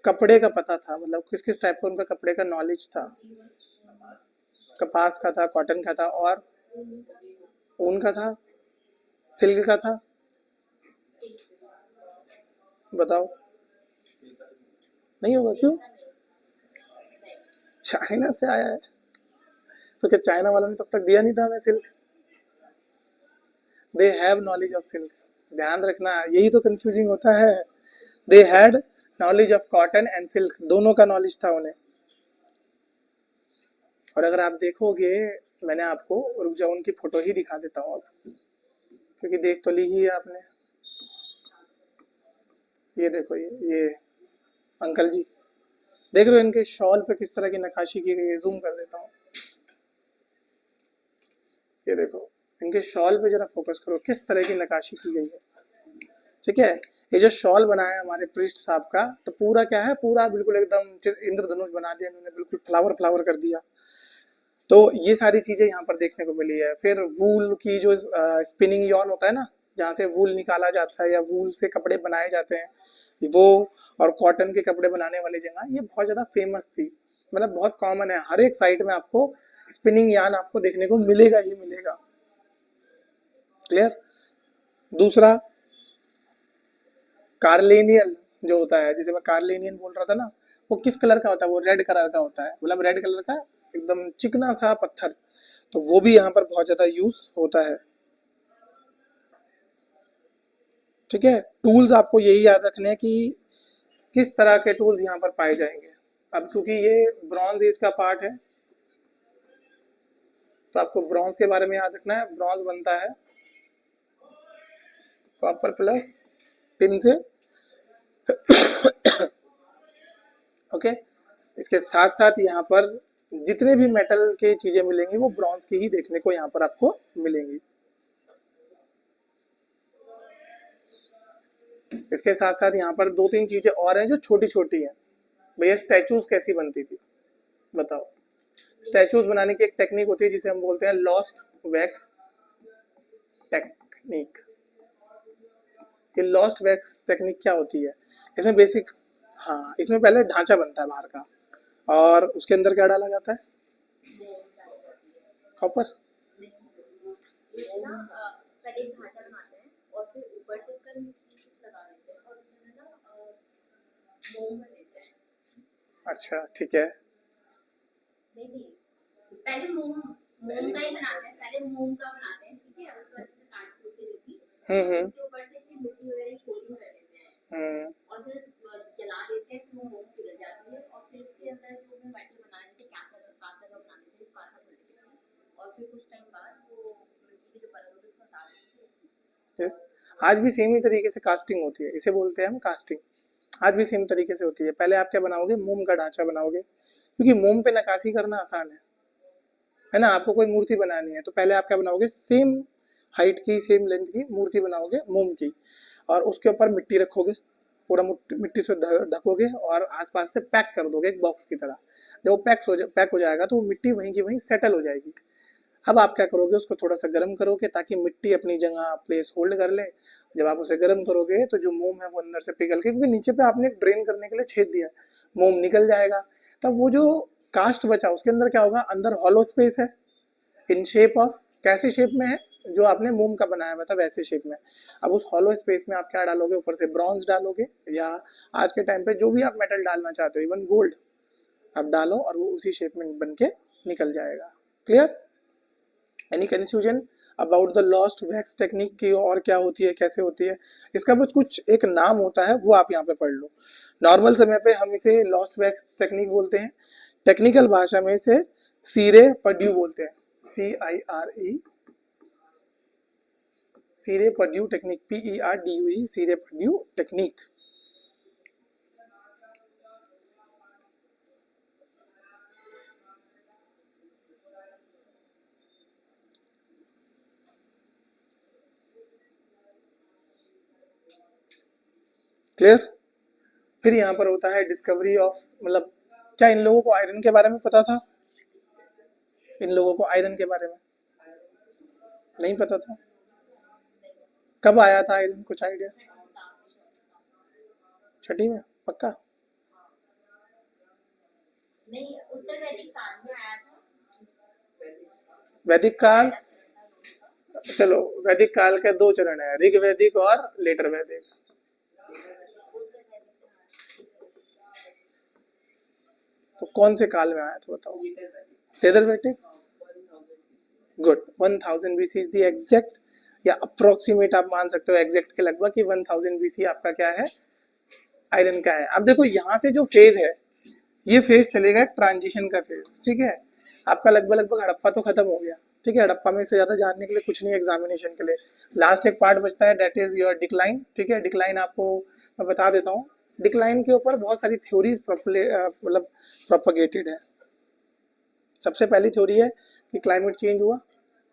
कपड़े का पता था, मतलब किस किस टाइप का उनका कपड़े का नॉलेज था। कपास का था, कॉटन का था, और ऊन का था, सिल्क का था, बताओ। नहीं होगा, क्यों? चाइना से आया है, तो क्या चाइना वालों ने तब तक दिया नहीं था हमें silk? They have knowledge of silk, ध्यान रखना, यही तो कंफ्यूजिंग होता है। They had knowledge of cotton and silk, दोनों का नॉलेज था उन्हें। और अगर आप देखोगे, मैंने आपको, रुक जाओ उनकी फोटो ही दिखा देता हूँ अब, क्योंकि देख तो ली ही है आपने। ये देखो, ये अंकल जी, देख रहे हो इनके शॉल पे किस तरह की नक्काशी की गई है, जूम कर देता हूँ। ये देखो इनके शॉल पे जरा फोकस करो, किस तरह की नक्काशी की गई है, ठीक है। ये जो शॉल बनाया है हमारे पृष्ठ साहब का, तो पूरा क्या है, पूरा बिल्कुल एकदम इंद्रधनुष बना दिया इन्होंने, बिल्कुल फ्लावर फ्लावर कर दिया। तो ये सारी चीजें यहाँ पर देखने को मिली है। फिर वूल की जो स्पिनिंग यॉर्न होता है ना, जहाँ से वूल निकाला जाता है या वूल से कपड़े बनाए जाते हैं, वो, और कॉटन के कपड़े बनाने वाली जगह, ये बहुत ज्यादा फेमस थी, मतलब बहुत कॉमन है, हर एक साइट में आपको स्पिनिंग यार्न आपको देखने को मिलेगा ही मिलेगा। क्लियर। दूसरा, कार्लेनियन जो होता है, जिसे मैं कार्लेनियन बोल रहा था ना, वो किस कलर का होता है, वो रेड कलर का होता है, मतलब रेड कलर का एकदम चिकना सा पत्थर, तो वो भी यहाँ पर बहुत ज्यादा यूज होता है, ठीक है। टूल्स आपको यही याद रखने हैं कि किस तरह के टूल्स यहाँ पर पाए जाएंगे। अब क्योंकि ये ब्रॉन्ज एज का पार्ट है, तो आपको ब्रॉन्ज के बारे में याद रखना है। ब्रॉन्ज बनता है कॉपर प्लस टिन से, ओके। इसके साथ साथ यहाँ पर जितने भी मेटल के चीजें मिलेंगी वो ब्रॉन्ज की ही देखने को यहाँ पर आपको मिलेंगी। इसके साथ साथ यहाँ पर दो तीन चीजें और हैं जो छोटी छोटी हैं। भैया स्टैचूज कैसी बनती थी, बताओ। स्टैचूज बनाने की एक टेक्निक होती है जिसे हम बोलते हैं लॉस्ट वैक्स टेक्निक। ये लॉस्ट वैक्स टेक्निक क्या होती है, इसमें बेसिक, हाँ, इसमें पहले ढांचा बनता है बाहर का, और उसके अंदर क्या डाला जाता है, कॉपर। पहले एक ढांचा बनाते हैं और फिर ऊपर से उसका कुछ लगा देते हैं और उसके अंदर ना मोम भर देते हैं। अच्छा, ठीक है। नहीं, पहले मोम का ही बनाते हैं, पहले मोम का बनाते हैं, ठीक है। उसके बाद काट कूट के देती, उसके ऊपर से फिर मिट्टी वगैरह की कोटिंग कर देते हैं, और फिर जला देते हैं, फिर वो मोम पिघल जाती है, और फिर इसके अंदर जो भी मेटल बनाए, जैसे कांसा का बना देते हैं, कांसा भर देते हैं, और फिर कुछ टाइम बाद वो मिट्टी की जो परत होती है उसको हटा देते हैं। यस, आज भी सेम ही तरीके से कास्टिंग होती है, इसे बोलते हैं हम कास्टिंग। आज भी सेम तरीके से होती है। पहले आप क्या बनाओगे, मोम का ढांचा बनाओगे, क्योंकि मोम पे नक्काशी करना आसान है ना। आपको कोई मूर्ति बनानी है तो पहले आप क्या बनाओगे, सेम हाइट की, सेम लेंथ की मूर्ति बनाओगे मोम की, और उसके ऊपर मिट्टी रखोगे, पूरा मिट्टी से ढकोगे और आसपास से पैक कर दोगे एक बॉक्स की तरह। जब वो पैक हो जाएगा तो वो मिट्टी वहीं की वहीं सेटल हो जाएगी। अब आप क्या करोगे, उसको थोड़ा सा गर्म करोगे ताकि मिट्टी अपनी जगह प्लेस होल्ड कर ले। जब आप उसे गर्म करोगे तो जो मोम है वो अंदर से पिघल के, क्योंकि नीचे पे आपने ड्रेन करने के लिए छेद दिया है, मोम निकल जाएगा। तब वो जो कास्ट बचा उसके अंदर क्या होगा, अंदर हॉलो स्पेस है इन शेप ऑफ कैसे शेप में है, जो आपने मोम का बनाया हुआ था वैसे शेप में। अब उस हॉलो स्पेस में आप क्या डालोगे, ऊपर से ब्रॉन्ज डालोगे, या आज के टाइम पे जो भी आप मेटल डालना चाहते हो, इवन गोल्ड आप डालो, और वो उसी शेप में बन के निकल जाएगा। Clear? Any confusion about the lost wax technique की, और क्या होती है, कैसे होती है? इसका बस कुछ एक नाम होता है, वो आप यहाँ पे पढ़ लो। नॉर्मल समय पे हम इसे लॉस्ट वैक्स टेक्निक बोलते हैं, टेक्निकल भाषा में इसे सीरे पर्ड्यू बोलते हैं, CIRE, CIRE Purdue technique, PERDUE, CIRE Purdue technique. Clear? फिर यहाँ पर होता है डिस्कवरी ऑफ, मतलब क्या इन लोगों को आयरन के बारे में पता था? इन लोगों को आयरन के बारे में नहीं पता था। कब आया था आयरन, कुछ आइडिया? छठी में पक्का? नहीं, उत्तर वैदिक काल में आया था। वैदिक काल, चलो वैदिक काल के दो चरण है, ऋग वैदिक और लेटर वैदिक। तो कौन से काल में आया था बताओ? लेटर वैदिक। Good, 1000 BC is the exact, या अप्रोक्सीमेट आप मान सकते हो एग्जैक्ट के लगभग कि 1000 BC आपका क्या है, आयरन का है। अब देखो यहाँ से जो फेज है, ये फेज चलेगा ट्रांजिशन का फेज, ठीक है? आपका लगभग लगभग हड़प्पा तो खत्म हो गया, ठीक है? हड़प्पा में से ज्यादा जानने के लिए कुछ नहीं, एग्जामिनेशन के लिए लास्ट एक पार्ट बचता है, डेट इज योर डिक्लाइन, ठीक है? डिक्लाइन आपको मैं बता देता हूँ। डिक्लाइन के ऊपर बहुत सारी थ्योरीज मतलब प्रोपगेटेड है। सबसे पहली थ्योरी है कि क्लाइमेट चेंज हुआ,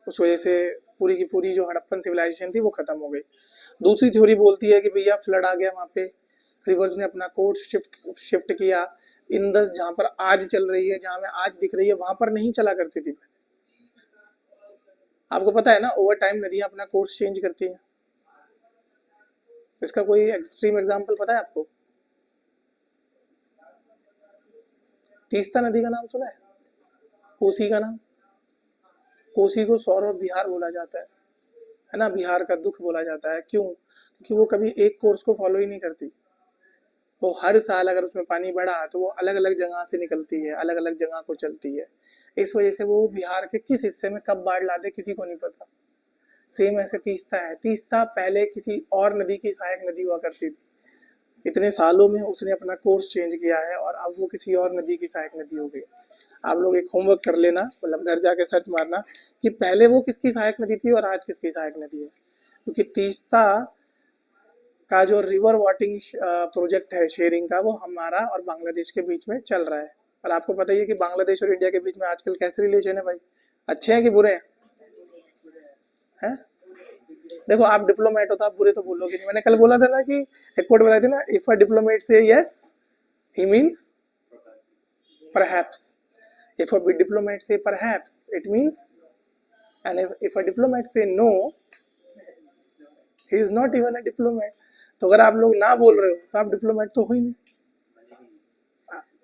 उस वजह से पूरी की पूरी जो हड़प्पन सिविलाइजेशन थी वो खत्म हो गई। दूसरी थ्योरी बोलती है कि भैया फ्लड आ गया, वहाँ पे रिवर्स ने अपना कोर्स शिफ्ट किया। इंदस जहाँ पर आज चल रही है, जहाँ में आज दिख रही है, वहां पर नहीं चला करती थी। आपको पता है ना, ओवर टाइम नदियां अपना कोर्स चेंज करती हैं। इसका कोई एक्सट्रीम एग्जांपल पता है आपको? तीस्ता नदी का नाम सुना है? कोसी का नाम, कोसी को सौरव बिहार बोला जाता है ना? बिहार का दुख बोला जाता है, क्यों? क्योंकि वो कभी एक कोर्स को फॉलो ही नहीं करती। वो हर साल अगर उसमें पानी बढ़ा तो वो अलग अलग जगह से निकलती है, अलग अलग जगह को चलती है। इस वजह से वो बिहार के किस हिस्से में कब बाढ़ ला दे किसी को नहीं पता। सेम ऐसे तीस्ता है, तीस्ता पहले किसी और नदी की सहायक नदी हुआ करती थी, इतने सालों में उसने अपना कोर्स चेंज किया है और अब वो किसी और नदी की सहायक नदी हो गई। आप लोग एक होमवर्क कर लेना, मतलब घर जाके सर्च मारना कि पहले वो किसकी सहायक नदी थी और आज किसकी सहायक नदी है। क्योंकि तीस्ता का जो रिवर वाटिंग प्रोजेक्ट है शेयरिंग का, वो हमारा और बांग्लादेश के बीच में चल रहा है। और आपको पता ही है कि बांग्लादेश और इंडिया के बीच में आजकल कैसे रिलेशन है भाई, अच्छे हैं कि बुरे हैं? हैं? देखो आप डिप्लोमेट हो तो आप बुरे तो बोलोगे नहीं। मैंने कल बोला था ना कि एक कोट बताई थी ना, इफ अ डिप्लोमेट से yes he means perhaps, if a diplomat say perhaps it means, and if a diplomat say no he is not even a diplomat। तो अगर आप लोग ना बोल रहे हो तो आप डिप्लोमेट तो हो ही नहीं।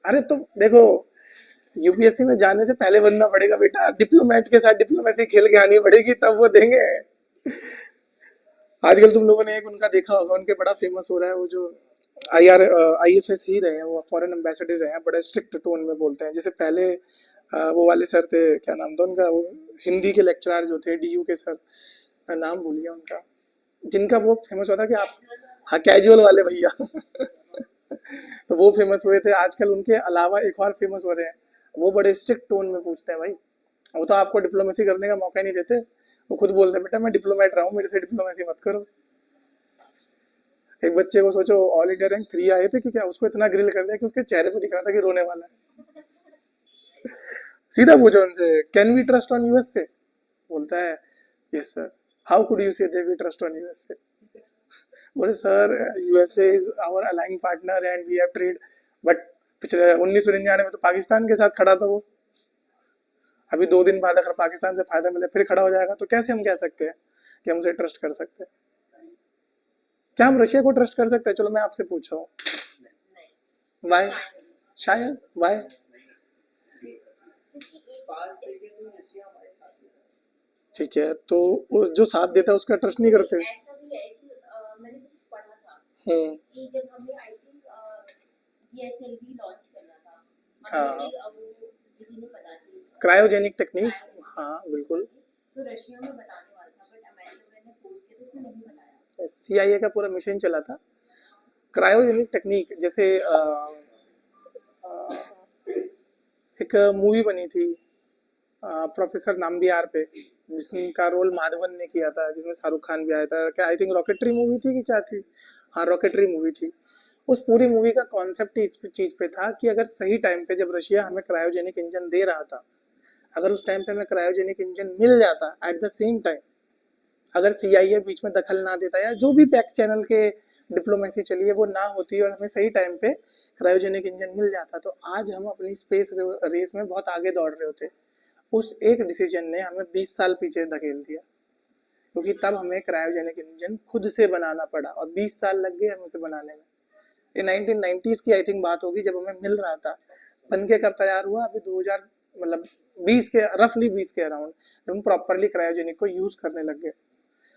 अरे तो देखो, यूपीएससी में जाने से पहले बनना पड़ेगा बेटा, डिप्लोमेट के साथ डिप्लोमेसी खेल के आनी पड़ेगी, तब वो देंगे। आजकल तुम लोगों ने एक उनका देखा होगा, उनके बड़ा फेमस हो रहा है वो जो IFS ही रहे हैं, वो फॉरेन एम्बेसडर रहे हैं, बड़ा स्ट्रिक्ट टोन में बोलते हैं। जैसे पहले वो वाले सर थे, क्या नाम था उनका, वो हिंदी के लेक्चरर जो थे DU के सर, मैं नाम भूल गया उनका, जिनका वो फेमस हुआ था कि आप, हाँ कैजुअल वाले भैया तो वो फेमस हुए थे। आजकल उनके अलावा एक और फेमस हो रहे हैं, वो बड़े स्ट्रिक्ट टोन में पूछते हैं भाई, वो तो आपको डिप्लोमेसी करने का मौका नहीं देते। वो खुद बोलते हैं बेटा मैं डिप्लोमेट रहा हूँ, मेरे से डिप्लोमेसी मत करो। एक बच्चे को सोचो ऑल इंडिया रैंक 3 आए थे कि क्या, उसको इतना ग्रिल कर दिया कि उसके चेहरे पे दिख रहा था कि रोने वाला है। सीधा पूछो उनसे, can we trust on US से? बोलता है yes sir. How could you say that we trust on US से? बोले sir USA is our allying partner and we have trade, but पिछले 1999 में तो पाकिस्तान के साथ खड़ा था वो, अभी 2 दिन बाद अगर पाकिस्तान से फायदा मिले फिर खड़ा हो जाएगा, तो कैसे हम कह सकते हैं कि हम उसे ट्रस्ट कर सकते हैं? क्या हम रशिया को ट्रस्ट कर सकते हैं? चलो मैं आपसे पूछ रहा हूँ, वाई? शायद वाई? ठीक है, तो वो जो साथ देता है उसका ट्रस्ट नहीं करते। ऐसा भी है कि मैंने कुछ पढ़ा था हम्म। कि जब हमें आई थिंक जीएसएलवी लॉन्च करना था, हाँ, हमें भी वो दीदी ने बता दी क्रायोजेनिक टेक्निक। क्रायोजेनिक हाँ बिल्कुल। तो रशिया में बताने वाला था, बट अमेरिका ने फोर्स किया तो उसने नहीं बताया। CIA का पूरा मिशन चला था क्रायोजेनिक टेक्निक। जैसे एक मूवी बनी थी प्रोफेसर नाम्बियार पे, जिसका रोल माधवन ने किया था, जिसमें शाहरुख खान भी आया था। क्या आई थिंक रॉकेटरी मूवी थी कि क्या थी? हाँ रॉकेटरी मूवी थी। उस पूरी मूवी का कॉन्सेप्ट ही इस चीज पे था कि अगर सही टाइम पे जब रशिया हमें क्रायोजेनिक इंजन दे रहा था, अगर उस टाइम पे हमें क्रायोजेनिक इंजन मिल जाता एट द सेम टाइम, अगर CIA बीच में दखल ना देता या जो भी बैक चैनल के डिप्लोमेसी चली है वो ना होती और हमें सही टाइम पे क्रायोजेनिक इंजन मिल जाता, तो आज हम अपनी स्पेस रेस में बहुत आगे दौड़ रहे होते। उस एक डिसीजन ने हमें 20 साल पीछे धकेल दिया, क्योंकि तब हमें क्रायोजेनिक इंजन खुद से बनाना पड़ा और 20 साल लग गए हमें उसे बनाने में। ये 1990s की आई थिंक बात होगी जब हमें मिल रहा था। बन के कब तैयार हुआ? अभी 2000 मतलब 20 के रफली 20 के अराउंड जब हम प्रॉपरली क्रायोजेनिक को यूज करने लग गए।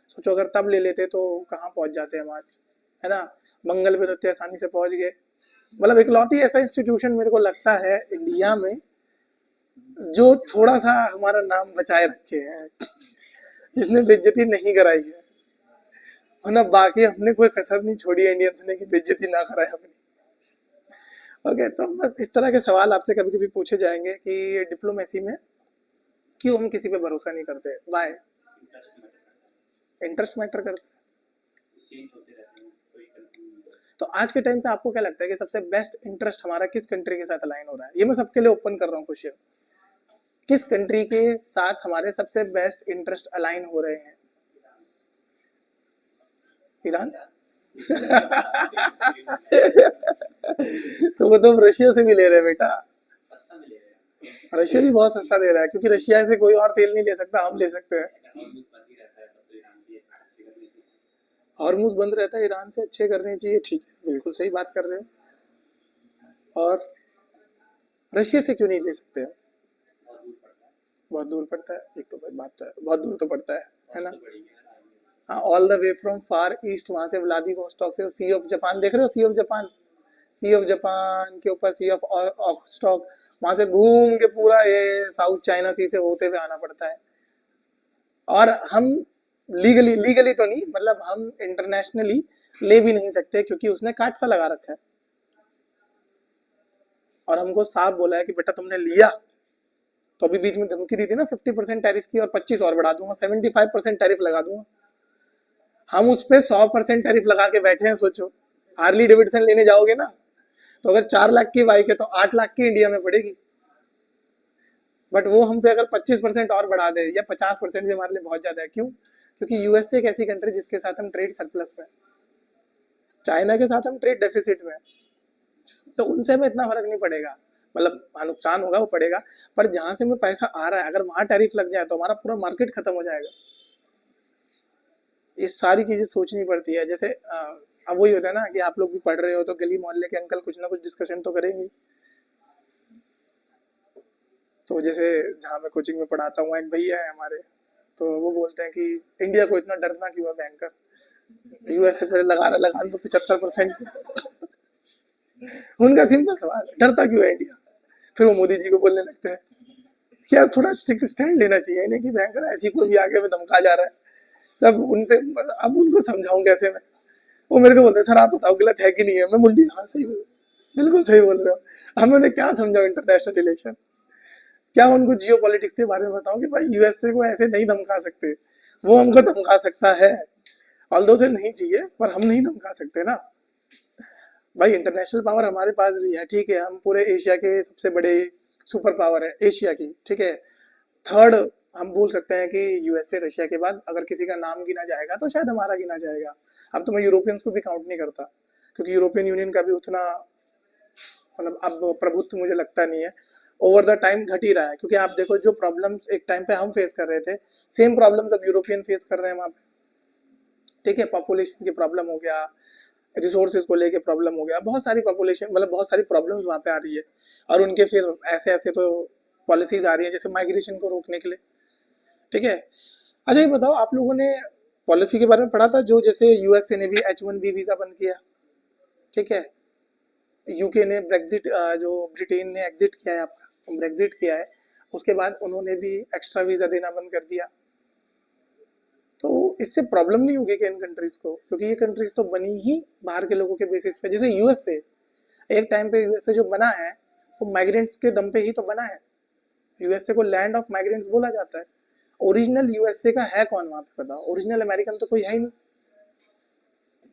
सोचो अगर तब ले लेते तो कहाँ पहुंच जाते हम आज, है ना? मंगल पे तो इतने आसानी से पहुंच गए। मतलब इकलौती ऐसा इंस्टीट्यूशन मेरे को लगता है इंडिया में जो थोड़ा सा हमारा नाम बचाए रखे हैं, जिसने बेइज्जती नहीं कराई है। वरना बाकी हमने कोई कसर नहीं छोड़ी है इंडियंस ने कि बेइज्जती ना कराए अपनी। ओके, तो बस इस तरह के सवाल आपसे कभी कभी पूछे जाएंगे कि डिप्लोमेसी में क्यों हम किसी पे भरोसा नहीं करते, वाई? इंटरेस्ट मैटर करता है। तो आज के टाइम पे आपको क्या लगता है कि सबसे बेस्ट इंटरेस्ट हमारा किस कंट्री के साथ अलाइन हो रहा है? ये मैं सबके लिए ओपन कर रहा हूँ क्वेश्चन। किस कंट्री के साथ हमारे सबसे बेस्ट इंटरेस्ट अलाइन हो रहे हैं? ईरान। तो वो तो हम रशिया से भी ले रहे हैं बेटा। रशिया भी बहुत सस्ता दे रहा है, क्योंकि रशिया से कोई और तेल नहीं ले सकता, हम ले सकते हैं। हॉर्मूज बंद रहता है, ईरान से अच्छे करने चाहिए। ठीक है, बिल्कुल सही बात कर रहे हो। और रशिया से क्यों नहीं ले सकते हैं? बहुत दूर पड़ता है। एक तो बात है, बहुत दूर तो पड़ता है ना? हाँ, all the way from far east, वहां से व्लादिवोस्टॉक से सी ऑफ जापान, देख रहे हो? Sea of Japan, sea of Japan के ऊपर सी ऑफ ऑक्सटॉक, वहां से घूम के पूरा ये साउथ चाइना सी से होते हुए आना पड़ता है। और हम लीगली तो नहीं, मतलब हम इंटरनेशनली ले भी नहीं सकते, क्योंकि उसने काट सा लगा रखा है और हमको साफ बोला है कि बेटा तुमने लिया तो अभी बीच में धमकी दी थी ना 50% टैरिफ की, और 25 और बढ़ा दूंगा, 75% टैरिफ लगा दूंगा। हम उस पर 100% टैरिफ लगा के बैठे हैं। सोचो हार्ली डेविडसन लेने जाओगे ना, तो अगर 4 लाख की बाइक है तो 8 लाख की इंडिया में पड़ेगी। बट वो हम पे अगर 25% और बढ़ा दे या 50% भी हमारे लिए बहुत ज्यादा है। क्यों? क्योंकि यूएसए एक ऐसी कंट्री जिसके साथ हम ट्रेड सरप्लस में, चाइना के साथ हम ट्रेड डेफिसिट में, तो उनसे हमें इतना फर्क नहीं पड़ेगा। मतलब नुकसान होगा वो पड़ेगा, पर जहां से हमें पैसा आ रहा है अगर वहां टैरिफ लग जाए तो हमारा पूरा मार्केट खत्म हो जाएगा। ये सारी चीजें सोचनी पड़ती है। जैसे अब वही होता है ना कि आप लोग भी पढ़ रहे हो तो गली मोहल्ले के अंकल कुछ ना कुछ डिस्कशन तो करेंगे। तो जैसे जहाँ मैं कोचिंग में पढ़ाता हूँ एक भैया है हमारे, तो वो बोलते हैं कि इंडिया को इतना डरना क्यों है बैंकर, यूएसए पे लगा दो 75%। उनका सिंपल सवाल, डरता क्यों है इंडिया? फिर वो मोदी जी को बोलने लगते हैं कि यार थोड़ा स्ट्रिक्ट स्टैंड लेना चाहिए इन्हें कि बैंकर ऐसी कोई भी आगे में धमका जा रहा है। तब उनसे अब उनको समझाऊं कैसे मैं? वो मेरे को बोलते हैं सर आप बताओ गलत है कि नहीं है। मैं मुंडी, हाँ सही बोल, बिल्कुल सही बोल रहे हो। हम उन्हें क्या समझाओ इंटरनेशनल रिलेशन, क्या उनको जियो पॉलिटिक्स के बारे में बताऊं कि भाई यूएसए को ऐसे नहीं धमका सकते, वो हमको धमका सकता है। ऑल्दो से नहीं चाहिए पर हम नहीं धमका सकते ना भाई। इंटरनेशनल पावर हमारे पास भी है, ठीक है, हम पूरे एशिया के सबसे बड़े सुपर पावर है एशिया की, ठीक है। थर्ड हम बोल सकते हैं कि यूएसए रशिया के बाद अगर किसी का नाम गिना जाएगा तो शायद हमारा गिना जाएगा। अब तो मैं यूरोपियंस को भी काउंट नहीं करता, क्योंकि यूरोपियन यूनियन का भी उतना मतलब अब प्रभुत्व मुझे लगता नहीं है। ओवर द टाइम घट ही रहा है, क्योंकि आप देखो जो प्रॉब्लम्स एक टाइम पे हम फेस कर रहे थे, सेम प्रॉब्लम्स अब यूरोपियन फेस कर रहे हैं वहाँ पे, ठीक है। पॉपुलेशन की प्रॉब्लम हो गया, रिसोर्सेज को लेके प्रॉब्लम हो गया, बहुत सारी पॉपुलेशन मतलब बहुत सारी प्रॉब्लम्स वहाँ पे आ रही है। और उनके फिर ऐसे ऐसे तो पॉलिसीज आ रही है जैसे माइग्रेशन को रोकने के लिए, ठीक है। अच्छा ये बताओ, आप लोगों ने पॉलिसी के बारे में पढ़ा था, जो जैसे यूएसए ने भी H1B वीजा बंद किया, ठीक है, यूके ने ब्रेग्जिट, जो ब्रिटेन ने एग्जिट किया है, आपका ब्रेग्जिट किया है, उसके बाद उन्होंने भी एक्स्ट्रा वीजा देना बंद कर दिया। तो इससे प्रॉब्लम नहीं होगी कि इन कंट्रीज को, क्योंकि ये कंट्रीज तो बनी ही बाहर के लोगों के बेसिस पे। जैसे यूएसए, एक टाइम पे यूएसए जो बना है वो माइग्रेंट्स के दम पे ही तो बना है। यूएसए को लैंड ऑफ माइग्रेंट्स बोला जाता है। ओरिजिनल यूएसए का है कौन वहां पे बताओ? ओरिजिनल अमेरिकन तो कोई है ही नहीं।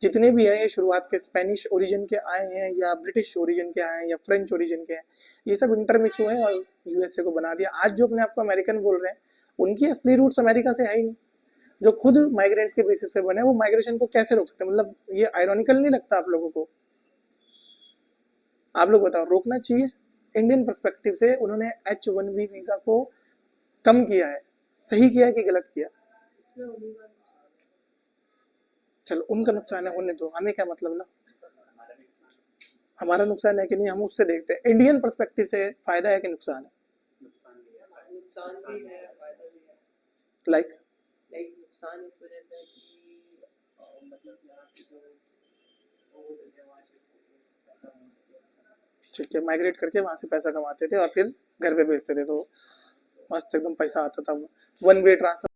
जितने भी हैं ये शुरुआत के स्पेनिश ओरिजिन के आए हैं, या ब्रिटिश ओरिजिन के आए हैं, या फ्रेंच ओरिजिन के हैं, ये सब इंटरमिक्स हुए हैं और यूएसए को बना दिया। आज जो अपने आप को अमेरिकन बोल रहे हैं, उनकी असली रूट्स अमेरिका से है ही नहीं। जो खुद माइग्रेंट्स के बेसिस पे बने, वो माइग्रेशन को कैसे रोक सकते हैं? मतलब ये आयरॉनिकल नहीं लगता आप लोगों को? आप लोग बताओ, रोकना चाहिए? इंडियन पर्सपेक्टिव से उन्होंने H1B वीजा को कम किया है, सही किया है कि गलत किया? इसमें उन्हीं का नुकसान है। चलो उनका नुकसान है, होने दो, हमें क्या मतलब ना। हमारा नुकसान है कि नहीं, हम उससे देखते हैं। इंडियन पर्सपेक्टिव से फायदा है कि नुकसान है? नुकसान भी है, फायदा भी है। लाइक नुकसान इस वजह से है कि मतलब यहाँ की जो वो होते हैं, वहाँ ठीक है, माइग्रेट करके वहां से पैसा कमाते थे और फिर घर पे भेजते थे, तो मस्त एकदम पैसा आता था। One way transfer